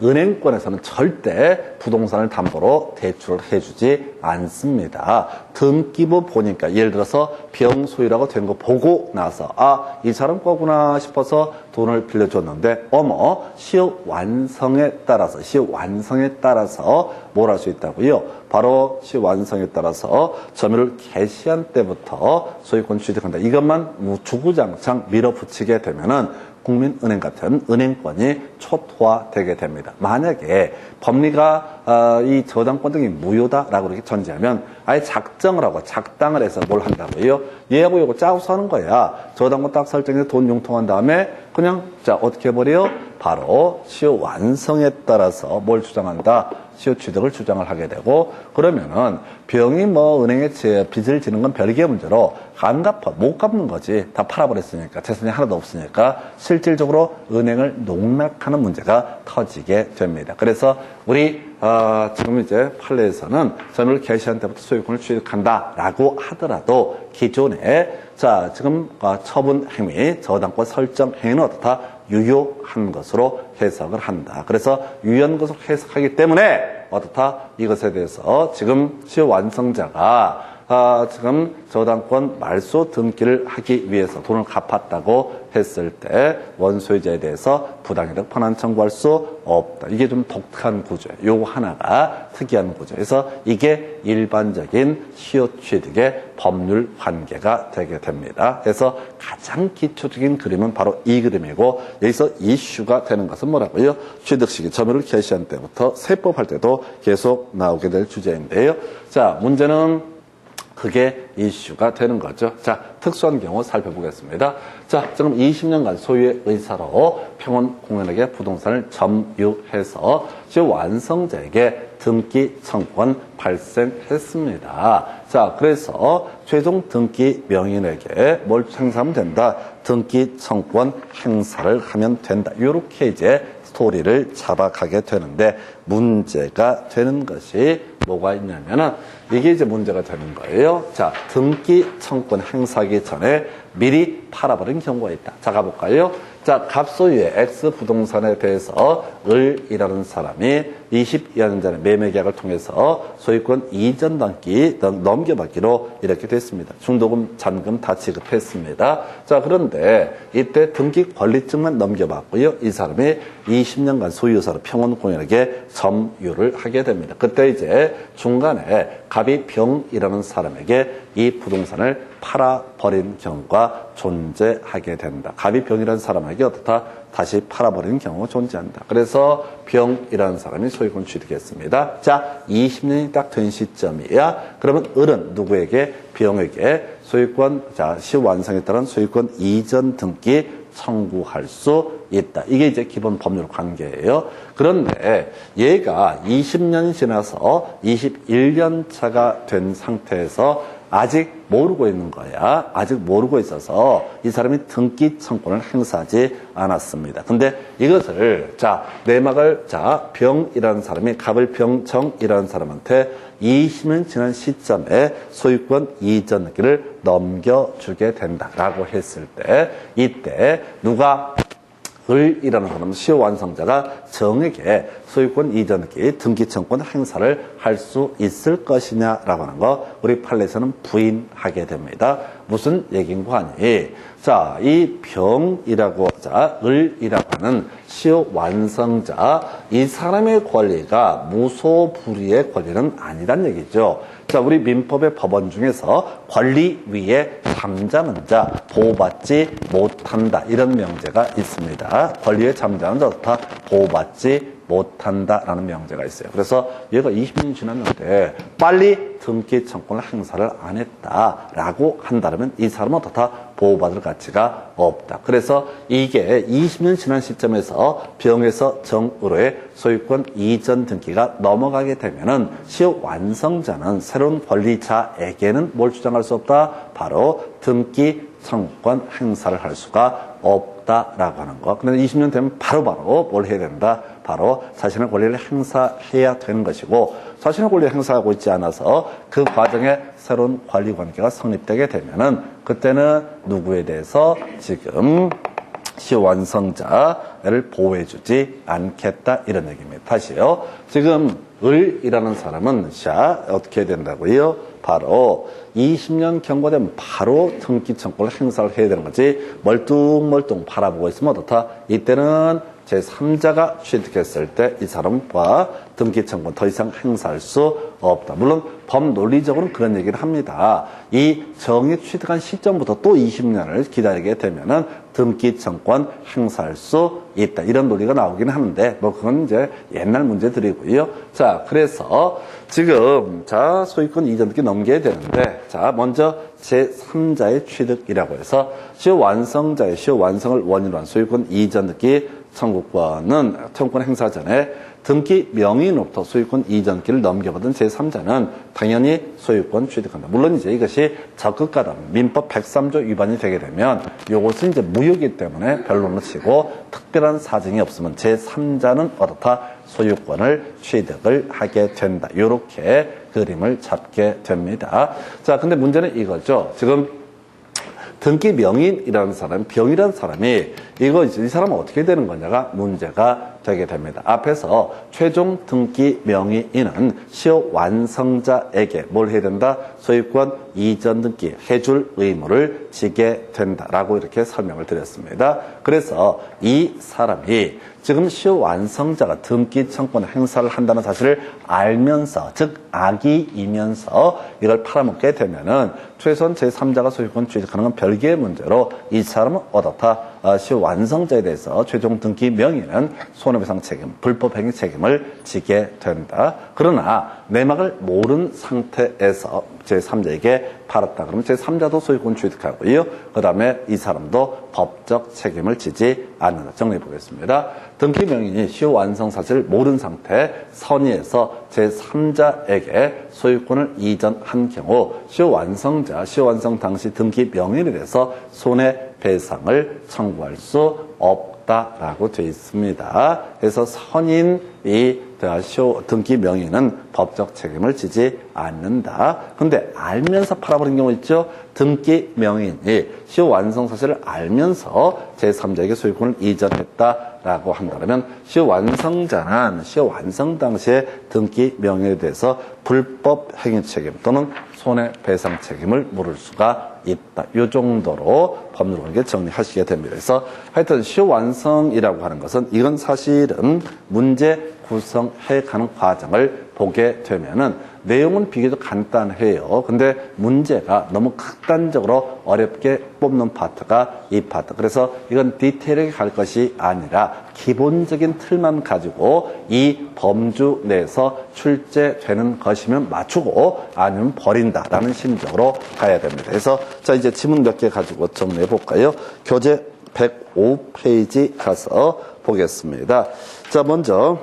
은행권에서는 절대 부동산을 담보로 대출을 해주지 않습니다. 등기부 보니까 예를 들어서 병소유라고 된 거 보고 나서 이 사람 거구나 싶어서 돈을 빌려줬는데 시효 완성에 따라서 뭘 할 수 있다고요? 바로 시효 완성에 따라서 점유를 개시한 때부터 소유권 취득한다. 이것만 주구장창 밀어붙이게 되면은 국민은행 같은 은행권이 초토화되게 됩니다. 만약에 법리가 이 저당권 등이 무효다라고 이렇게 전제하면 아예 작정을 하고 작당을 해서 뭘 한다고요? 얘하고 이거 짜고서 하는 거야. 저당권 딱 설정해서 돈 융통한 다음에 그냥 자 어떻게 해버려? 바로 시효 완성에 따라서 뭘 주장한다? 시효 취득을 주장을 하게 되고, 그러면은 병이 은행에 빚을 지는 건 별개의 문제로 안 갚아 못 갚는 거지. 다 팔아버렸으니까 재산이 하나도 없으니까 실질적으로 은행을 농락하는 문제가 터지게 됩니다. 그래서 우리 지금 이제 판례에서는 점유를 개시한 때부터 소유권을 취득한다라고 하더라도 기존에 자, 지금 처분 행위, 저당권 설정 행위는 어떻다? 유효한 것으로 해석을 한다. 그래서 유효한 것으로 해석하기 때문에 어떻다? 이것에 대해서 지금 시효완성자가 지금 저당권 말소 등기를 하기 위해서 돈을 갚았다고 했을 때 원소유자에 대해서 부당이득 편한 청구할 수 없다. 이게 좀 독특한 구조예요. 요거 하나가 특이한 구조. 그래서 이게 일반적인 시효취득의 법률 관계가 되게 됩니다. 그래서 가장 기초적인 그림은 바로 이 그림이고 여기서 이슈가 되는 것은 뭐라고요? 취득 시기, 점유를 개시한 때부터 세법할 때도 계속 나오게 될 주제인데요. 자, 문제는 그게 이슈가 되는 거죠. 자, 특수한 경우 살펴보겠습니다. 자, 지금 20년간 소유의 의사로 평원공연에게 부동산을 점유해서 시효완성자에게 등기 청구권 발생했습니다. 자, 그래서 최종 등기 명인에게 뭘 행사하면 된다? 등기 청구권 행사를 하면 된다. 이렇게 이제 스토리를 잡아가게 되는데 문제가 되는 것이 뭐가 있냐면은 이게 이제 문제가 되는 거예요. 자, 등기 청구권 행사하기 전에 미리 팔아버린 경우가 있다. 자, 가볼까요? 자, 갑소유의 X 부동산에 대해서 을이라는 사람이 20여 년 전에 매매 계약을 통해서 소유권 이전 등기 넘겨받기로 이렇게 됐습니다. 중도금, 잔금 다 지급했습니다. 자, 그런데 이때 등기 권리증만 넘겨받고요. 이 사람이 20년간 소유사로 평원공연에게 점유를 하게 됩니다. 그때 이제 중간에 갑이병이라는 사람에게 이 부동산을 팔아버린 경우가 존재하게 된다. 갑이병이라는 사람에게 어떻다? 다시 팔아버리는 경우가 존재한다. 그래서 병이라는 사람이 소유권 취득했습니다. 자, 20년이 딱 된 시점이야. 그러면 을은 누구에게? 병에게 소유권, 자, 시효완성에 따른 소유권 이전 등기 청구할 수 있다. 이게 이제 기본 법률 관계예요. 그런데 얘가 20년이 지나서 21년 차가 된 상태에서 아직 모르고 있는 거야. 아직 모르고 있어서 이 사람이 등기 청구권을 행사하지 않았습니다. 근데 이것을, 자, 내막을, 자, 병이라는 사람이 갑을 병정이라는 사람한테 20년 지난 시점에 소유권 이전 등기를 넘겨주게 된다라고 했을 때, 이때 누가 을이라는 사람은 시효완성자가 정에게 소유권 이전 등기 청구권 행사를 할 수 있을 것이냐라고 하는 거 우리 판례에서는 부인하게 됩니다. 무슨 얘기인가 하니, 자, 이 병이라고, 자, 을이라고 하는 시효완성자, 이 사람의 권리가 무소불위의 권리는 아니란 얘기죠. 자, 우리 민법의 법원 중에서 권리 위에 잠자는 자 보호받지 못한다, 이런 명제가 있습니다. 권리의 잠자는 자다 보호받지 못한다라는 명제가 있어요. 그래서 얘가 20년이 지났는데 빨리 등기 청구권을 행사를 안 했다라고 한다면 이 사람은 어떻다? 보호받을 가치가 없다. 그래서 이게 20년 지난 시점에서 병에서 정으로의 소유권 이전 등기가 넘어가게 되면은 시효완성자는 새로운 권리자에게는 뭘 주장할 수 없다? 바로 등기 청구권 행사를 할 수가 없다라고 하는 거. 그런데 20년 되면 바로바로 뭘 해야 된다? 바로 자신의 권리를 행사해야 되는 것이고, 자신의 권리를 행사하고 있지 않아서 그 과정에 새로운 권리 관계가 성립되게 되면은 그때는 누구에 대해서 지금 시효완성자를 보호해주지 않겠다, 이런 얘기입니다. 다시요. 지금 을이라는 사람은 어떻게 해야 된다고요? 바로 20년 경과되면 바로 등기 청구를 행사를 해야 되는 거지, 멀뚱멀뚱 바라보고 있으면 어떻다? 이때는 제3자가 취득했을 때 이 사람과 등기 청구는 더 이상 행사할 수 없다. 물론 법 논리적으로는 그런 얘기를 합니다. 이 정이 취득한 시점부터 또 20년을 기다리게 되면은 등기 청구권 행사할 수 있다, 이런 논리가 나오긴 하는데 뭐 그건 이제 옛날 문제들이고요. 자, 그래서 지금 자, 소유권 이전 등기 넘겨야 되는데, 자, 먼저 제3자의 취득이라고 해서 시효완성자의 시효완성을 원인으로 한 소유권 이전 등기 청구권 행사 전에 등기 명의인으로부터 소유권 이전기를 넘겨받은 제3자는 당연히 소유권 취득한다. 물론 이제 이것이 적극가담, 민법 103조 위반이 되게 되면 이것은 이제 무효이기 때문에 변론을 치고 특별한 사정이 없으면 제3자는 어떻다? 소유권을 취득을 하게 된다. 이렇게 그림을 잡게 됩니다. 자, 근데 문제는 이거죠. 지금 등기 명인이라는 사람, 병이라는 사람이 이 사람은 어떻게 되는 거냐가 문제가 되게 됩니다. 앞에서 최종 등기 명의인은 시효 완성자에게 뭘 해야 된다? 소유권 이전 등기 해줄 의무를 지게 된다라고 이렇게 설명을 드렸습니다. 그래서 이 사람이 지금 시효 완성자가 등기 청구권 행사를 한다는 사실을 알면서, 즉 악의이면서 이걸 팔아먹게 되면은 최소한 제3자가 소유권 취득하는 건 별개의 문제로 이 사람은 어떻다? 시효 완성자에 대해서 최종 등기 명의는 손해배상 책임, 불법행위 책임을 지게 된다. 그러나 내막을 모른 상태에서 제3자에게 팔았다 그러면 제3자도 소유권 취득하고요. 그 다음에 이 사람도 법적 책임을 지지 않는다. 정리해 보겠습니다. 등기 명인이 시효 완성 사실을 모른 상태 선의에서 제3자에게 소유권을 이전한 경우 시효 완성 당시 등기 명인에 대해서 손해배상을 청구할 수 없다라고 되어 있습니다. 그래서 선인이 등기 명의는 법적 책임을 지지 않는다. 근데 알면서 팔아버린 경우 있죠? 등기 명의인이 시효 완성 사실을 알면서 제3자에게 소유권을 이전했다라고 한다면 시효 완성자는 시효 완성 당시에 등기 명의에 대해서 불법 행위 책임 또는 손해배상 책임을 물을 수가 있다. 이 정도로 법률관계 정리하시게 됩니다. 그래서 하여튼 시효 완성이라고 하는 것은 이건 사실은 문제 구성해가는 과정을 보게 되면은 내용은 비교적 간단해요. 근데 문제가 너무 극단적으로 어렵게 뽑는 파트가 이 파트. 그래서 이건 디테일하게 갈 것이 아니라 기본적인 틀만 가지고 이 범주 내에서 출제되는 것이면 맞추고 아니면 버린다라는 심정으로 가야 됩니다. 그래서 자 이제 지문 몇 개 가지고 정리해 볼까요? 교재 105페이지 가서 보겠습니다. 자 먼저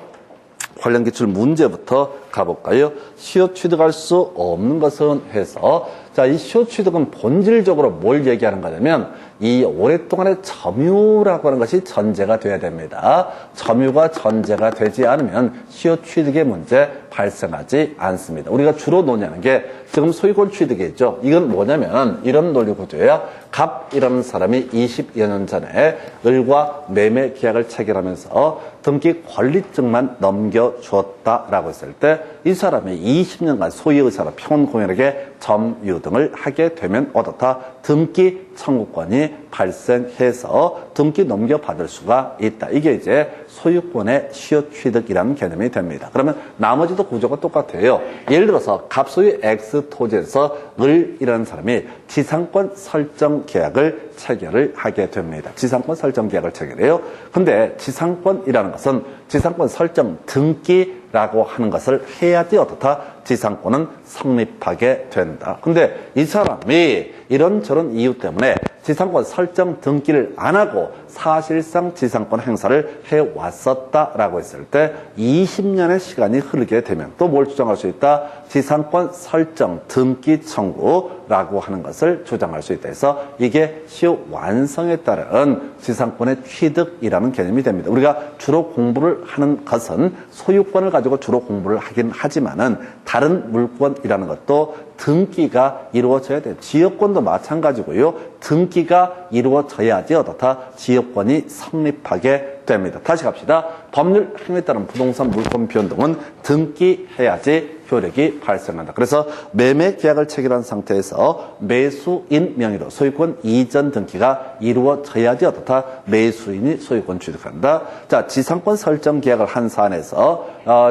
관련 기출 문제부터 가볼까요? 시효 취득할 수 없는 것은 해서 자, 이 시효 취득은 본질적으로 뭘 얘기하는 거냐면 이 오랫동안의 점유라고 하는 것이 전제가 돼야 됩니다. 점유가 전제가 되지 않으면 시효 취득의 문제 발생하지 않습니다. 우리가 주로 논의하는 게 지금 소유권 취득이죠. 이건 뭐냐면 이런 논리 구조예요. 갑이라는 사람이 20여 년 전에 을과 매매 계약을 체결하면서 등기 권리증만 넘겨주었다라고 했을 때 이 사람이 20년간 소유의 사람 평온공인에게 점유 등을 하게 되면 어떻다? 등기 청구권이 발생해서 등기 넘겨받을 수가 있다. 이게 이제 소유권의 시효 취득이라는 개념이 됩니다. 그러면 나머지도 구조가 똑같아요. 예를 들어서 갑소유 X 토지에서 을이라는 사람이 지상권 설정 계약을 체결을 하게 됩니다. 지상권 설정 계약을 체결해요. 근데 지상권이라는 것은 지상권 설정 등기라고 하는 것을 해야지 어떻다? 지상권은 성립하게 된다. 근데 이 사람이 이런저런 이유 때문에 지상권 설정 등기를 안 하고 사실상 지상권 행사를 해왔었다라고 했을 때 20년의 시간이 흐르게 되면 또 뭘 주장할 수 있다? 지상권 설정 등기 청구라고 하는 것을 주장할 수 있다. 해서 이게 시효 완성에 따른 지상권의 취득이라는 개념이 됩니다. 우리가 주로 공부를 하는 것은 소유권을 가지고 주로 공부를 하긴 하지만은 다른 물권이라는 것도 등기가 이루어져야 돼요. 지역권도 마찬가지고요. 등기가 이루어져야지 어떻다? 지역권이 성립하게 됩니다. 다시 갑시다. 법률 행위에 따른 부동산 물권 변동은 등기해야지 효력이 발생한다. 그래서 매매 계약을 체결한 상태에서 매수인 명의로 소유권 이전 등기가 이루어져야지 어떻다? 매수인이 소유권 취득한다. 자, 지상권 설정 계약을 한 사안에서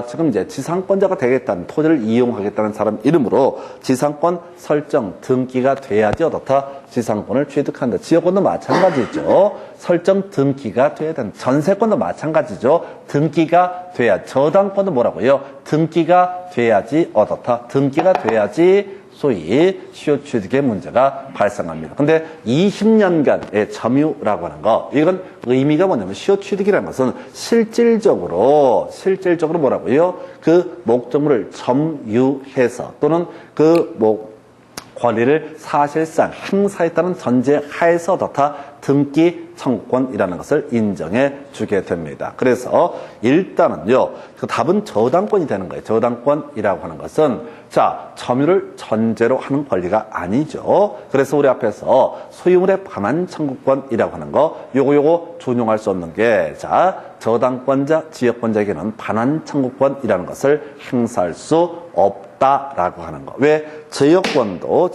지금 이제 지상권자가 되겠다는 토지를 이용하겠다는 사람 이름으로 지상권 설정 등기가 돼야지 어떻다? 지상권을 취득한다. 지역권도 마찬가지죠. 설정 등기가 돼야 된다. 전세권도 마찬가지죠. 등기가 돼야, 저당권도 뭐라고요? 등기가 돼야지 어떻다? 등기가 돼야지 소위 시효 취득의 문제가 발생합니다. 근데 20년간의 점유라고 하는 거, 이건 의미가 뭐냐면 시효 취득이라는 것은 실질적으로 뭐라고요? 그 목적물을 점유해서 또는 권리를 사실상 행사했다는 전제 하에서 어떻다? 등기 청구권이라는 것을 인정해 주게 됩니다. 그래서 일단은요, 그 답은 저당권이 되는 거예요. 저당권이라고 하는 것은 자, 점유를 전제로 하는 권리가 아니죠. 그래서 우리 앞에서 소유물의 반환 청구권이라고 하는 거, 요거 준용할 수 없는 게, 자, 저당권자, 지역권자에게는 반환 청구권이라는 것을 행사할 수 없다라고 하는 거. 왜? 지역권도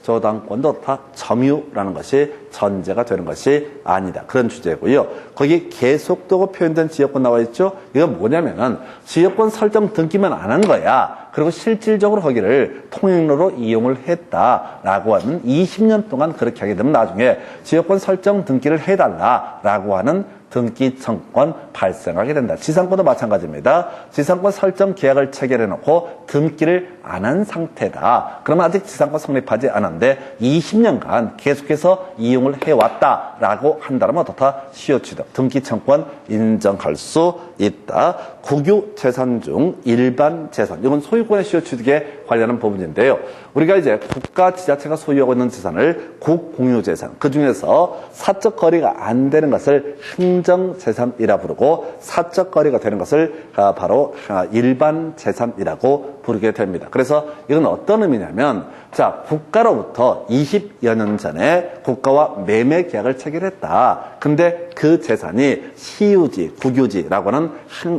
저당권도 다 점유라는 것이 전제가 되는 것이 아니다. 그런 주제고요. 거기 계속되고 표현된 지역권 나와 있죠? 이건 뭐냐면은 지역권 설정 등기만 안 한 거야. 그리고 실질적으로 거기를 통행로로 이용을 했다라고 하는 20년 동안 그렇게 하게 되면 나중에 지역권 설정 등기를 해달라라고 하는 등기 청구권 발생하게 된다. 지상권도 마찬가지입니다. 지상권 설정 계약을 체결해놓고 등기를 안 한 상태다. 그러면 아직 지상권 성립하지 않았는데 20년간 계속해서 이용을 해왔다라고 한다면 어떻다? 시효취득, 등기 청구권 인정할 수 있다. 국유 재산 중 일반 재산, 이건 소유권의 시효취득에 관련한 부분인데요. 우리가 이제 국가 지자체가 소유하고 있는 재산을 국공유재산, 그 중에서 사적 거래가 안 되는 것을 행정재산이라 부르고 사적 거래가 되는 것을 바로 일반 재산이라고 부르게 됩니다. 그래서 이건 어떤 의미냐면, 자, 국가로부터 20여 년 전에 국가와 매매 계약을 체결했다. 근데 그 재산이 시유지, 국유지라고 하는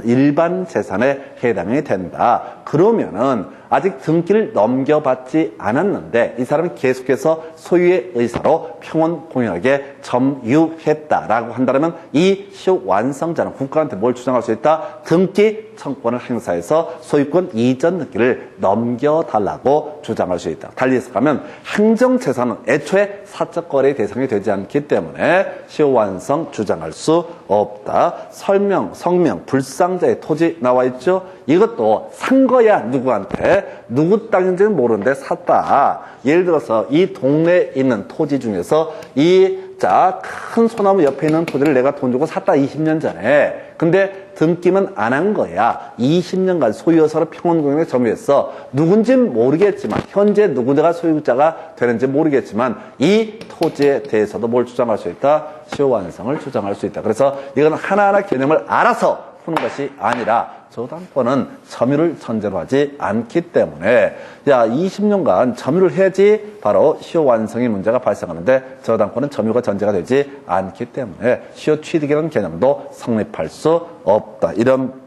일반 재산에 해당이 된다. 그러면은 아직 등기를 넘겨받지 않았는데 이 사람이 계속해서 소유의 의사로 평온공유하게 점유했다라고 한다면 이 시효완성자는 국가한테 뭘 주장할 수 있다? 등기 청구권을 행사해서 소유권 이전 등기를 넘겨달라고 주장할 수 있다. 달리 해서 가면 행정재산은 애초에 사적거래의 대상이 되지 않기 때문에 시효완성 주장할 수 없다. 설명, 성명, 불상자의 토지 나와 있죠? 이것도 산 거야. 누구한테? 누구 땅인지는 모르는데 샀다. 예를 들어서 이 동네에 있는 토지 중에서 큰 소나무 옆에 있는 토지를 내가 돈 주고 샀다. 20년 전에. 근데 등기는 안 한 거야. 20년간 소유여서로 평온공유에 점유했어. 누군지는 모르겠지만, 현재 누구가 소유자가 되는지 모르겠지만 이 토지에 대해서도 뭘 주장할 수 있다? 시효완성을 주장할 수 있다. 그래서 이건 하나하나 개념을 알아서 푸는 것이 아니라 저당권은 점유를 전제로 하지 않기 때문에 20년간 점유를 해야지 바로 시효완성의 문제가 발생하는데 저당권은 점유가 전제가 되지 않기 때문에 시효취득이라는 개념도 성립할 수 없다. 이런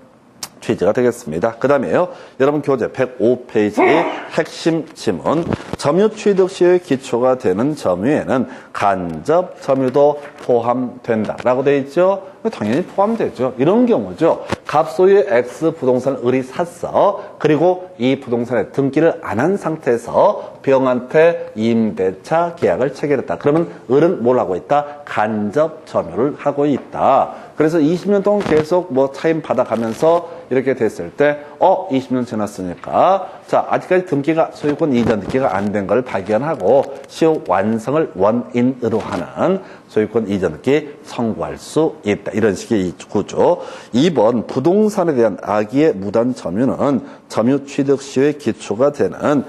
취지가 되겠습니다. 그 다음에요. 여러분 교재 105페이지의 핵심 지문. 점유취득 시효의 기초가 되는 점유에는 간접 점유도 포함된다. 라고 되어 있죠? 당연히 포함되죠. 이런 경우죠. 갑소유의 X 부동산을 을이 샀어. 그리고 이 부동산에 등기를 안 한 상태에서 B형한테 임대차 계약을 체결했다. 그러면 을은 뭘 하고 있다? 간접 점유를 하고 있다. 그래서 20년 동안 계속 차임 받아가면서 이렇게 됐을 때, 20년 지났으니까, 자, 아직까지 등기가, 소유권 이전 등기가 안 된 걸 발견하고, 시효 완성을 원인으로 하는 소유권 이전 등기 청구할 수 있다. 이런 식의 구조. 2번, 부동산에 대한 악의의 무단 점유는 점유 취득 시효의 기초가 되는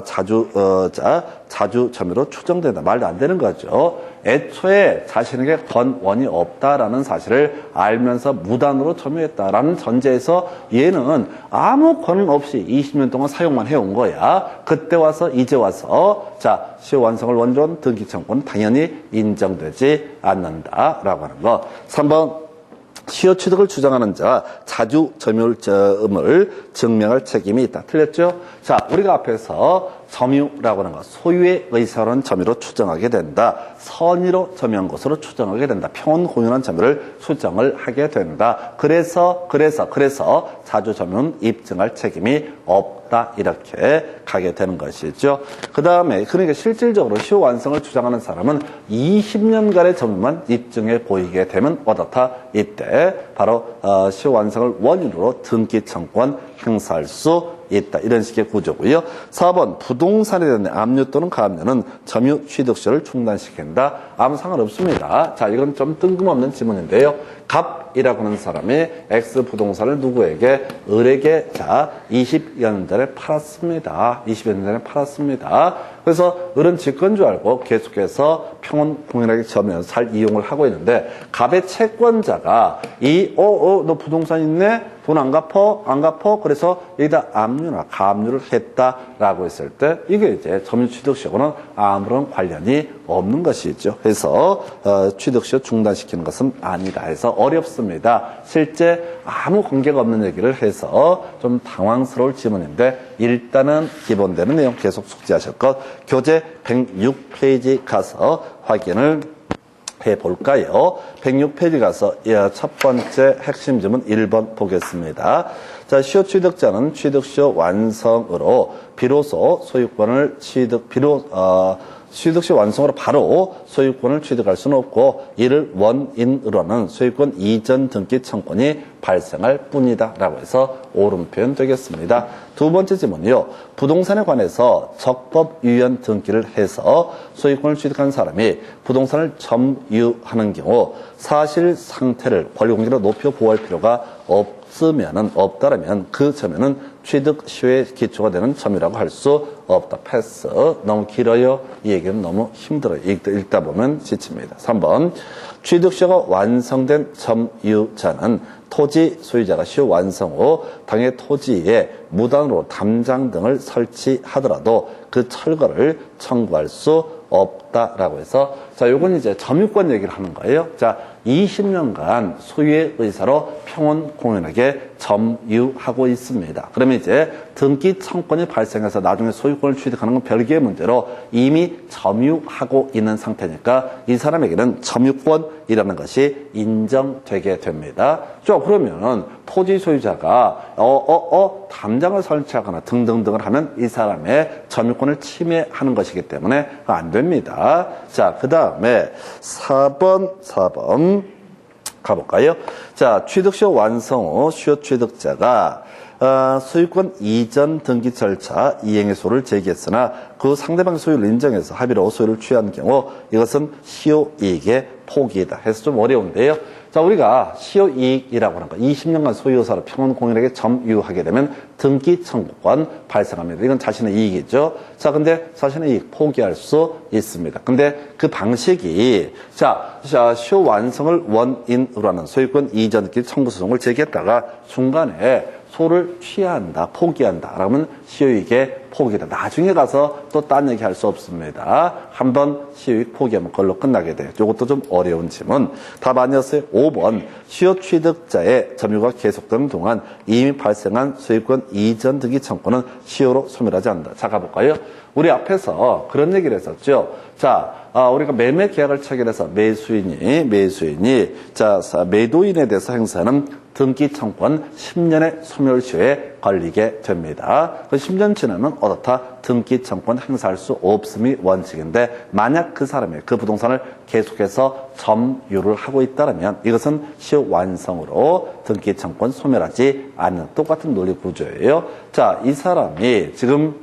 자주 점유로 추정된다. 말도 안 되는 거죠. 애초에 자신에게 권원이 없다라는 사실을 알면서 무단으로 점유했다라는 전제에서 얘는 아무 권한 없이 20년 동안 사용만 해온 거야. 그때 와서 이제 와서 시효 완성을 원조로 한 등기 청구는 당연히 인정되지 않는다라고 하는 거. 3번 시효 취득을 주장하는 자 자주 점유점을 증명할 책임이 있다. 틀렸죠? 자, 우리가 앞에서 점유라고 하는 것, 소유의 의사로는 점유로 추정하게 된다. 선의로 점유한 것으로 추정하게 된다. 평온 공유한 점유를 추정을 하게 된다. 그래서 자주 점유는 입증할 책임이 없다. 이렇게 가게 되는 것이죠. 그 다음에 그러니까 실질적으로 시효 완성을 주장하는 사람은 20년간의 점유만 입증해 보이게 되면 어떻다? 이때 바로 시효 완성을 원인으로 등기 청구권 행사할 수 있다. 이런 식의 구조고요. 4번 부동산에 대한 압류 또는 가압류는 점유 취득시효를 중단시킨다. 아무 상관없습니다. 자, 이건 좀 뜬금없는 지문인데요. 갑이라고 하는 사람이 X 부동산을 누구에게? 을에게 자 20여 년 전에 팔았습니다. 20여 년 전에 팔았습니다. 그래서 을은 집건 줄 알고 계속해서 평온 공인하게 점유해서 잘 이용을 하고 있는데 갑의 채권자가 너 부동산 있네? 돈 안 갚어? 안 갚어? 그래서 여기다 압류나 가압류를 했다라고 했을 때 이게 이제 점유취득시효는 아무런 관련이 없는 것이죠. 그래서 취득시효 중단시키는 것은 아니다 해서 어렵습니다. 실제 아무 관계가 없는 얘기를 해서 좀 당황스러울 지문인데 일단은 기본되는 내용 계속 숙지하실 것. 교재 106페이지 가서 확인을 해볼까요? 106페이지 가서 첫 번째 핵심 지문 1번 보겠습니다. 자, 시효 취득자는 취득시효 완성으로 비로소 소유권을 취득시 완성으로 바로 소유권을 취득할 수는 없고 이를 원인으로는 소유권 이전 등기 청권이 발생할 뿐이다 라고 해서 옳은 표현 되겠습니다. 두 번째 질문이요. 부동산에 관해서 적법 유연 등기를 해서 소유권을 취득한 사람이 부동산을 점유하는 경우 사실 상태를 권리공개로 높여 보호할 필요가 없다라면 그 점유는 취득 시효의 기초가 되는 점유라고 할 수 없다. 패스. 너무 길어요. 이 얘기는 너무 힘들어요. 읽다 보면 지칩니다. 3번. 취득 시효가 완성된 점유자는 토지 소유자가 시효 완성 후 당해 토지에 무단으로 담장 등을 설치하더라도 그 철거를 청구할 수 없다라고 해서 자, 요건 이제 점유권 얘기를 하는 거예요. 자, 20년간 소유의 의사로 평온 공연하게 점유하고 있습니다. 그러면 이제 등기 청권이 발생해서 나중에 소유권을 취득하는 건 별개의 문제로 이미 점유하고 있는 상태니까 이 사람에게는 점유권이라는 것이 인정되게 됩니다. 자, 그러면은 토지 소유자가 담장을 설치하거나 등등등을 하면 이 사람의 점유권을 침해하는 것이기 때문에 안 됩니다. 자, 그 다음에 4번 가볼까요? 자, 취득시효 완성 후 시효 취득자가 소유권 이전 등기 절차 이행의 소를 제기했으나 그 상대방의 소유를 인정해서 합의로 소유를 취한 경우 이것은 시효이익의 포기이다 해서 좀 어려운데요. 자, 우리가 시효이익이라고 하는 거 20년간 소유사로 평온 공인에게 점유하게 되면 등기 청구권 발생합니다. 이건 자신의 이익이죠. 자, 근데 자신의 이익 포기할 수 있습니다. 근데 그 방식이 자, 시효 완성을 원인으로 하는 소유권 이전 등기 청구 소송을 제기했다가 중간에 소를 취한다, 포기한다. 그러면 시효이익의 포기다. 나중에 가서 또 딴 얘기 할 수 없습니다. 한번 시효이익 포기하면 그걸로 끝나게 돼요. 이것도 좀 어려운 질문. 답 아니었어요? 5번. 시효 취득자의 점유가 계속되는 동안 이미 발생한 소유권 이전 등기 청구는 시효로 소멸하지 않는다. 자, 가볼까요? 우리 앞에서 그런 얘기를 했었죠. 자, 우리가 매매 계약을 체결해서 매수인이 자, 매도인에 대해서 행사하는 등기 청구권 10년의 소멸시효에 걸리게 됩니다. 그 10년 지나면 어떻다? 등기 청구권 행사할 수 없음이 원칙인데 만약 그 사람이 그 부동산을 계속해서 점유를 하고 있다면 이것은 시효 완성으로 등기 청구권 소멸하지 않는 똑같은 논리 구조예요. 자, 이 사람이 지금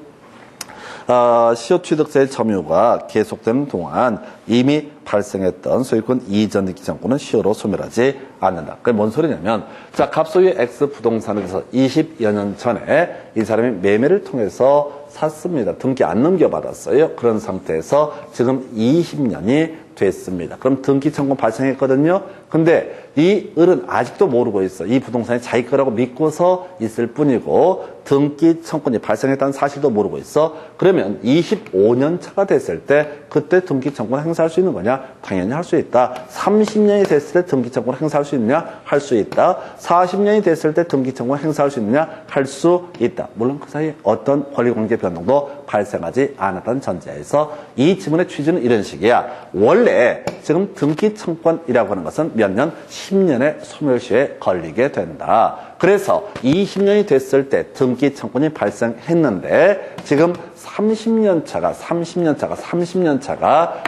시효 취득자의 점유가 계속되는 동안 이미 발생했던 소유권 이전 등기 청구는 시효로 소멸하지 않는다. 그게 뭔 소리냐면, 자, 갑소유의 X 부동산에 대해서 20여 년 전에 이 사람이 매매를 통해서 샀습니다. 등기 안 넘겨받았어요. 그런 상태에서 지금 20년이 됐습니다. 그럼 등기 청구 발생했거든요. 근데 이 을은 아직도 모르고 있어. 이 부동산이 자기 거라고 믿고서 있을 뿐이고 등기 청구권이 발생했다는 사실도 모르고 있어. 그러면 25년 차가 됐을 때 그때 등기 청구권 행사할 수 있는 거냐? 당연히 할 수 있다. 30년이 됐을 때 등기 청구권 행사할 수 있느냐? 할 수 있다. 40년이 됐을 때 등기 청구권 행사할 수 있느냐? 할 수 있다. 물론 그 사이에 어떤 권리관계 변동도 발생하지 않았다는 전제에서 이 지문의 취지는 이런 식이야. 원래 지금 등기 청구권이라고 하는 것은 몇 년? 10년의 소멸시효에 걸리게 된다. 그래서 20년이 됐을 때 등기 청구권이 발생했는데 지금 30년 차가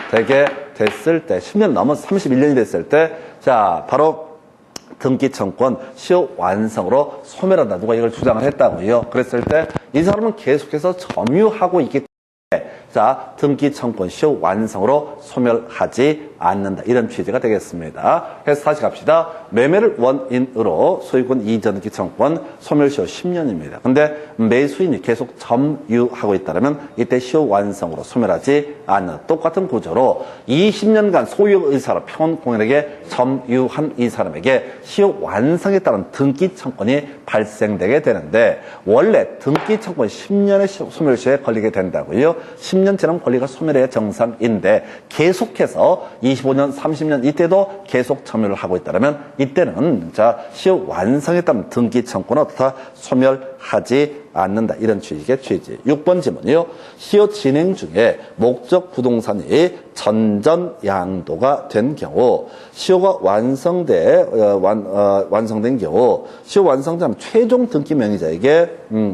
되게 됐을 때 10년 넘어서 31년이 됐을 때 자, 바로 등기청권 시효 완성으로 소멸한다. 누가 이걸 주장을 했다고요. 그랬을 때 이 사람은 계속해서 점유하고 있기 때문에 자, 등기청권 시효 완성으로 소멸하지 않는다. 이런 취지가 되겠습니다. 그래서 다시 갑시다. 매매를 원인으로 소유권 이전 등기청권 소멸시효 10년입니다. 근데 매수인이 계속 점유하고 있다면 이때 시효 완성으로 소멸하지 않는 똑같은 구조로 20년간 소유 의사로 평온공인에게 점유한 이 사람에게 시효 완성에 따른 등기청권이 발생되게 되는데 원래 등기청권 10년의 소멸시효에 걸리게 된다고요. 10년 지나면 권리가 소멸해야 정상인데 계속해서 25년, 30년 이때도 계속 점유를 하고 있다면 이때는 자 시효 완성에 따른 등기청권은 어떻다 소멸하지 않는다. 이런 취지의 취지. 6번 지문이요. 시효 진행 중에 목적 부동산이 전전양도가 된 경우 시효가 완성된 경우 시효 완성자는 최종 등기 명의자에게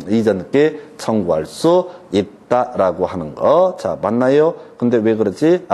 이전 등기 청구할 수 있다라고 하는 거. 자, 맞나요? 근데 왜 그러지?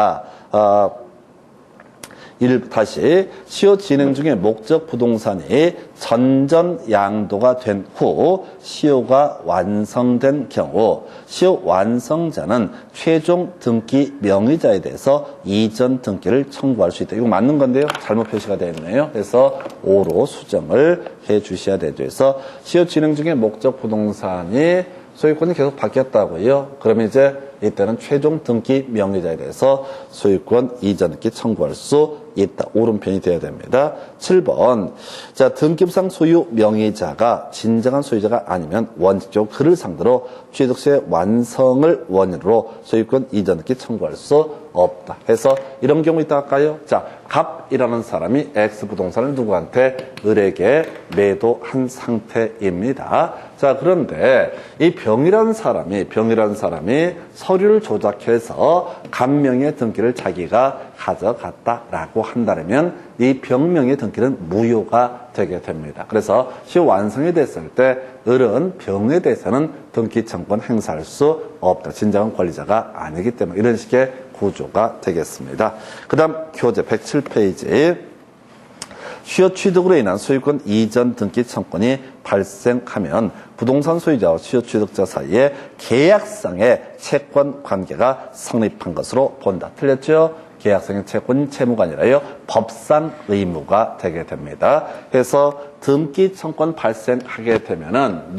다시 시효 진행 중에 목적 부동산이 전전양도가 된 후 시효가 완성된 경우 시효 완성자는 최종 등기 명의자에 대해서 이전 등기를 청구할 수 있다. 이거 맞는 건데요. 잘못 표시가 되어 있네요. 그래서 5로 수정을 해 주셔야 되죠. 그래서 시효 진행 중에 목적 부동산이 소유권이 계속 바뀌었다고요. 그러면 이제 이때는 최종 등기 명의자에 대해서 소유권 이전 등기 청구할 수 있다. 오른편이 되어야 됩니다. 7번. 자, 등기부상 소유 명의자가 진정한 소유자가 아니면 원칙적으로 그를 상대로 취득세 완성을 원인으로 소유권 이전 등기 청구할 수 없다. 해서 이런 경우 있다 할까요? 자, 갑이라는 사람이 X부동산을 누구한테 을에게 매도한 상태입니다. 자, 그런데 이 병이라는 사람이 서류를 조작해서 갑명의 등기를 자기가 가져갔다라고 한다면 이 병명의 등기는 무효가 되게 됩니다. 그래서 시효 완성이 됐을 때 을은 병에 대해서는 등기 청권 행사할 수 없다. 진정한 권리자가 아니기 때문에 이런 식의 구조가 되겠습니다. 그 다음 교재 107페이지 시효 취득으로 인한 소유권 이전 등기 청권이 발생하면 부동산 소유자와 시효 취득자 사이에 계약상의 채권 관계가 성립한 것으로 본다. 틀렸죠? 계약상의 채권이 채무가 아니라요. 법상 의무가 되게 됩니다. 그래서 등기 청권 발생하게 되면은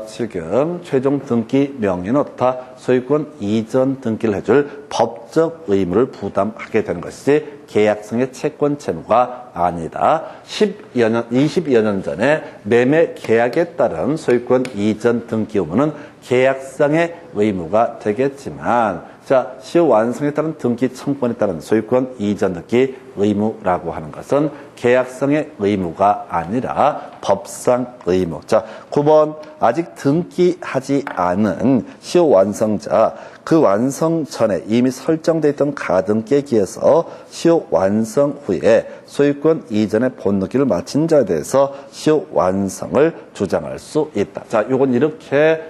지금 최종 등기 명의는 어떻다? 소유권 이전 등기를 해줄 법적 의무를 부담하게 되는 것이지 계약성의 채권 채무가 아니다. 20여 년 전에 매매 계약에 따른 소유권 이전 등기 의무는 계약상의 의무가 되겠지만 자, 시효 완성에 따른 등기 청권에 따른 소유권 이전 등기 의무라고 하는 것은 계약성의 의무가 아니라 법상 의무. 자, 9번 아직 등기하지 않은 시효 완성자 그 완성 전에 이미 설정되어 있던 가등기에 기해서 시효 완성 후에 소유권 이전의 본등기를 마친 자에 대해서 시효 완성을 주장할 수 있다. 자, 요건 이렇게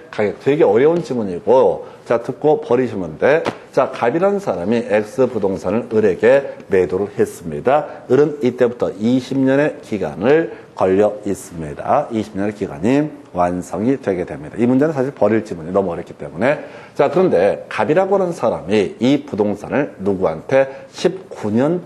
되게 어려운 지문이고 자, 듣고 버리시면 돼. 자, 갑이라는 사람이 X부동산을 을에게 매도를 했습니다. 을은 이때부터 20년의 기간을 걸려 있습니다. 20년의 기간이 완성이 되게 됩니다. 이 문제는 사실 버릴 지문이 너무 어렵기 때문에. 자, 그런데 갑이라고 하는 사람이 이 부동산을 누구한테 19년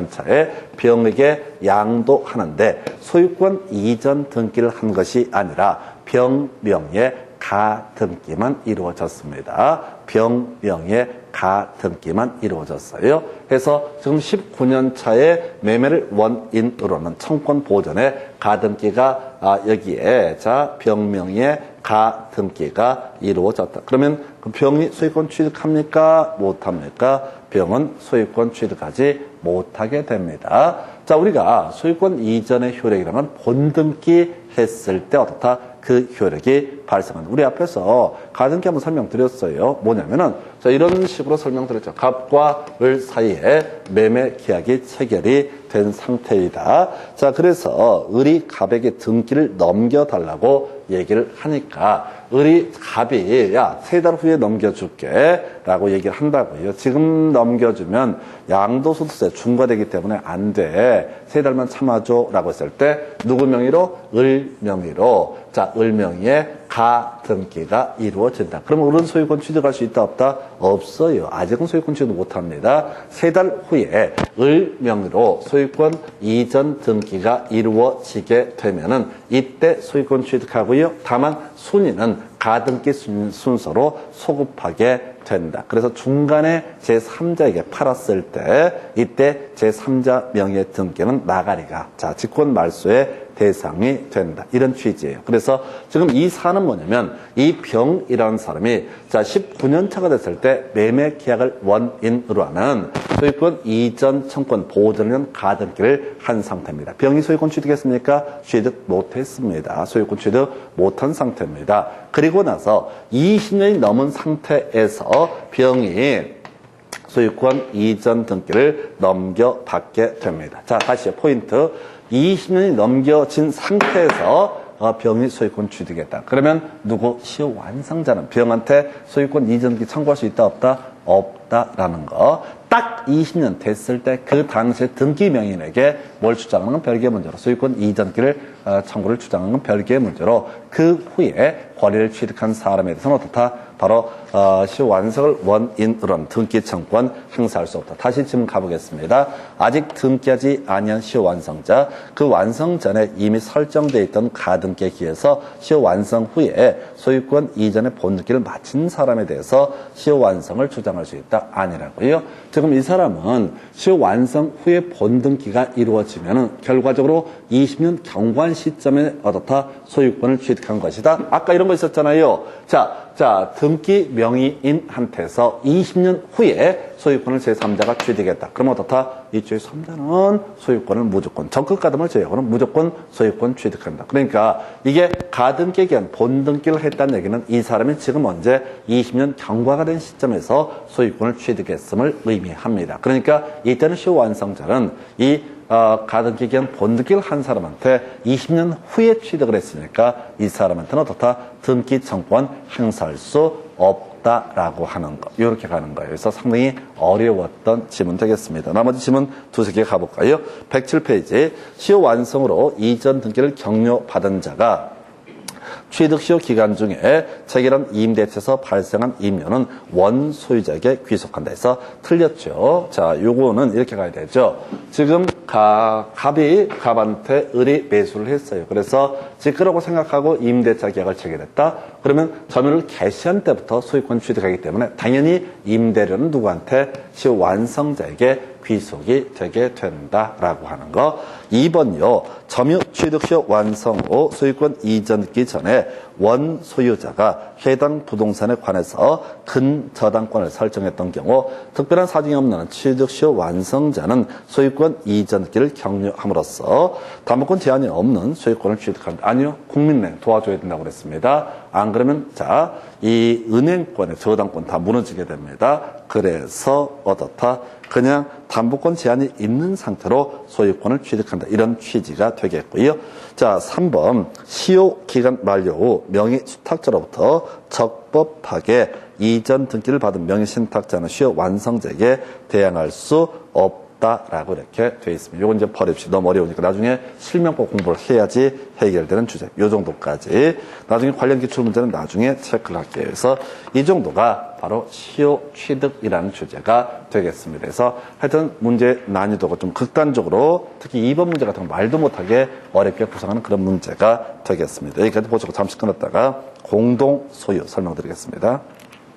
차에 병에게 양도하는데 소유권 이전 등기를 한 것이 아니라 병명의 가등기만 이루어졌습니다. 병명의 가등기만 이루어졌어요. 그래서 지금 19년 차에 매매를 원인으로는 청권 보전에 가등기가 여기에 자 병명의 가등기가 이루어졌다. 그러면 그 병이 소유권 취득합니까? 못합니까? 병은 소유권 취득하지 못하게 됩니다. 자, 우리가 소유권 이전의 효력이라는 본등기 했을 때 어떻다? 그 효력이 발생한다. 우리 앞에서 가등기 한번 설명드렸어요. 뭐냐면은 자, 이런 식으로 설명드렸죠. 갑과 을 사이에 매매 계약이 체결이 된 상태이다. 자, 그래서 을이 갑에게 등기를 넘겨달라고 얘기를 하니까 을이 갑이 야, 3달 후에 넘겨줄게 라고 얘기를 한다고요. 지금 넘겨주면 양도소득세 중과되기 때문에 안 돼. 3달만 참아줘 라고 했을 때 누구 명의로? 을 명의로. 자, 을 명의의 가등기가 이루어진다. 그러면 을은 소유권 취득할 수 있다 없다? 없어요. 아직은 소유권 취득 못합니다. 3달 후에 을 명의로 소유권 이전 등기가 이루어지게 되면은 이때 소유권 취득하고요. 다만 순위는 가등기 순서로 소급하게 된다. 그래서 중간에 제3자에게 팔았을 때 이때 제3자 명의 등기는 나가리가 자 직권 말소의 대상이 된다. 이런 취지예요. 그래서 지금 이 사안은 뭐냐면 이 병이라는 사람이 자 19년 차가 됐을 때 매매 계약을 원인으로 하는 소유권 이전 청권 보존은 가등기를 한 상태입니다. 병이 소유권 취득했습니까? 취득 못했습니다. 소유권 취득 못한 상태입니다. 그리고 나서 20년이 넘은 상태에서 병이 소유권 이전 등기를 넘겨받게 됩니다. 자, 다시요. 포인트. 20년이 넘겨진 상태에서 병이 소유권 취득했다. 그러면 누구? 시효 완성자는 병한테 소유권 이전 등기 청구할 수 있다 없다? 없다라는 거. 딱 20년 됐을 때 그 당시에 등기 명인에게 뭘 주장하는 건 별개의 문제로 소유권 이전기를 청구를 주장하는 건 별개의 문제로 그 후에 권리를 취득한 사람에 대해서는 어떻다? 바로 시효 완성을 원인으로 한 등기 청구권 행사할 수 없다. 다시 지금 가보겠습니다. 아직 등기하지 아니한 시효 완성자, 그 완성 전에 이미 설정되어 있던 가등기에 기해서 시효 완성 후에 소유권 이전의 본등기를 마친 사람에 대해서 시효 완성을 주장할 수 있다? 아니라고요. 지금 이 사람은 시효 완성 후에 본등기가 이루어지면 결과적으로 20년 경과한 시점에 어떻다? 소유권을 취득한 것이다. 아까 이런 거 있었잖아요. 자, 등기 명의인한테서 20년 후에 소유권을 제3자가 취득했다. 그럼 어떻다? 이 제3자는 소유권을 무조건, 적극 가담을 제외하고는 무조건 소유권 취득한다. 그러니까 이게 가등기에 기한 본등기를 했다는 얘기는 이 사람이 지금 언제 20년 경과가 된 시점에서 소유권을 취득했음을 의미합니다. 그러니까 이때는 시효 완성자는 이 가등기에 기한 본등기를 한 사람한테 20년 후에 취득을 했으니까 이 사람한테는 어떻다? 등기 청구권 행사할 수 없다라고 하는 거. 이렇게 가는 거예요. 그래서 상당히 어려웠던 지문 되겠습니다. 나머지 지문 두세 개 가볼까요? 107페이지. 시효 완성으로 이전 등기를 격려받은 자가 취득시효 기간 중에 체결한 임대차에서 발생한 임료는 원소유자에게 귀속한다 해서 틀렸죠. 자, 요거는 이렇게 가야 되죠. 지금 갑이 갑한테 을이 매수를 했어요. 그래서 지크라고 생각하고 임대차 계약을 체결했다. 그러면 점유를 개시한 때부터 소유권 취득하기 때문에 당연히 임대료는 누구한테? 시효 완성자에게 귀속이 되게 된다라고 하는 거. 2번요. 점유 취득시효 완성 후 소유권 이전기 전에 원소유자가 해당 부동산에 관해서 근저당권을 설정했던 경우 특별한 사정이 없는 취득시효 완성자는 소유권 이전기를 격려함으로써 담보권 제한이 없는 소유권을 취득한다. 아니요. 국민은행 도와줘야 된다고 그랬습니다. 안 그러면 자, 이 은행권의 저당권 다 무너지게 됩니다. 그래서 어떻다? 그냥 담보권 제한이 있는 상태로 소유권을 취득한다. 이런 취지가 되겠고요. 자, 3번 시효 기간 만료 후 명의 수탁자로부터 적법하게 이전 등기를 받은 명의 신탁자는 시효 완성자에게 대항할 수 없다라고 이렇게 되어 있습니다. 요건 이제 버립시다. 너무 어려우니까 나중에 실명법 공부를 해야지 해결되는 주제. 요 정도까지. 나중에 관련 기출 문제는 나중에 체크를 할게요. 그래서 이 정도가 바로 시효 취득이라는 주제가 되겠습니다. 그래서 하여튼 문제 난이도가 좀 극단적으로 특히 2번 문제 같은 거 말도 못하게 어렵게 구성하는 그런 문제가 되겠습니다. 여기까지 보시고 잠시 끊었다가 공동 소유 설명드리겠습니다.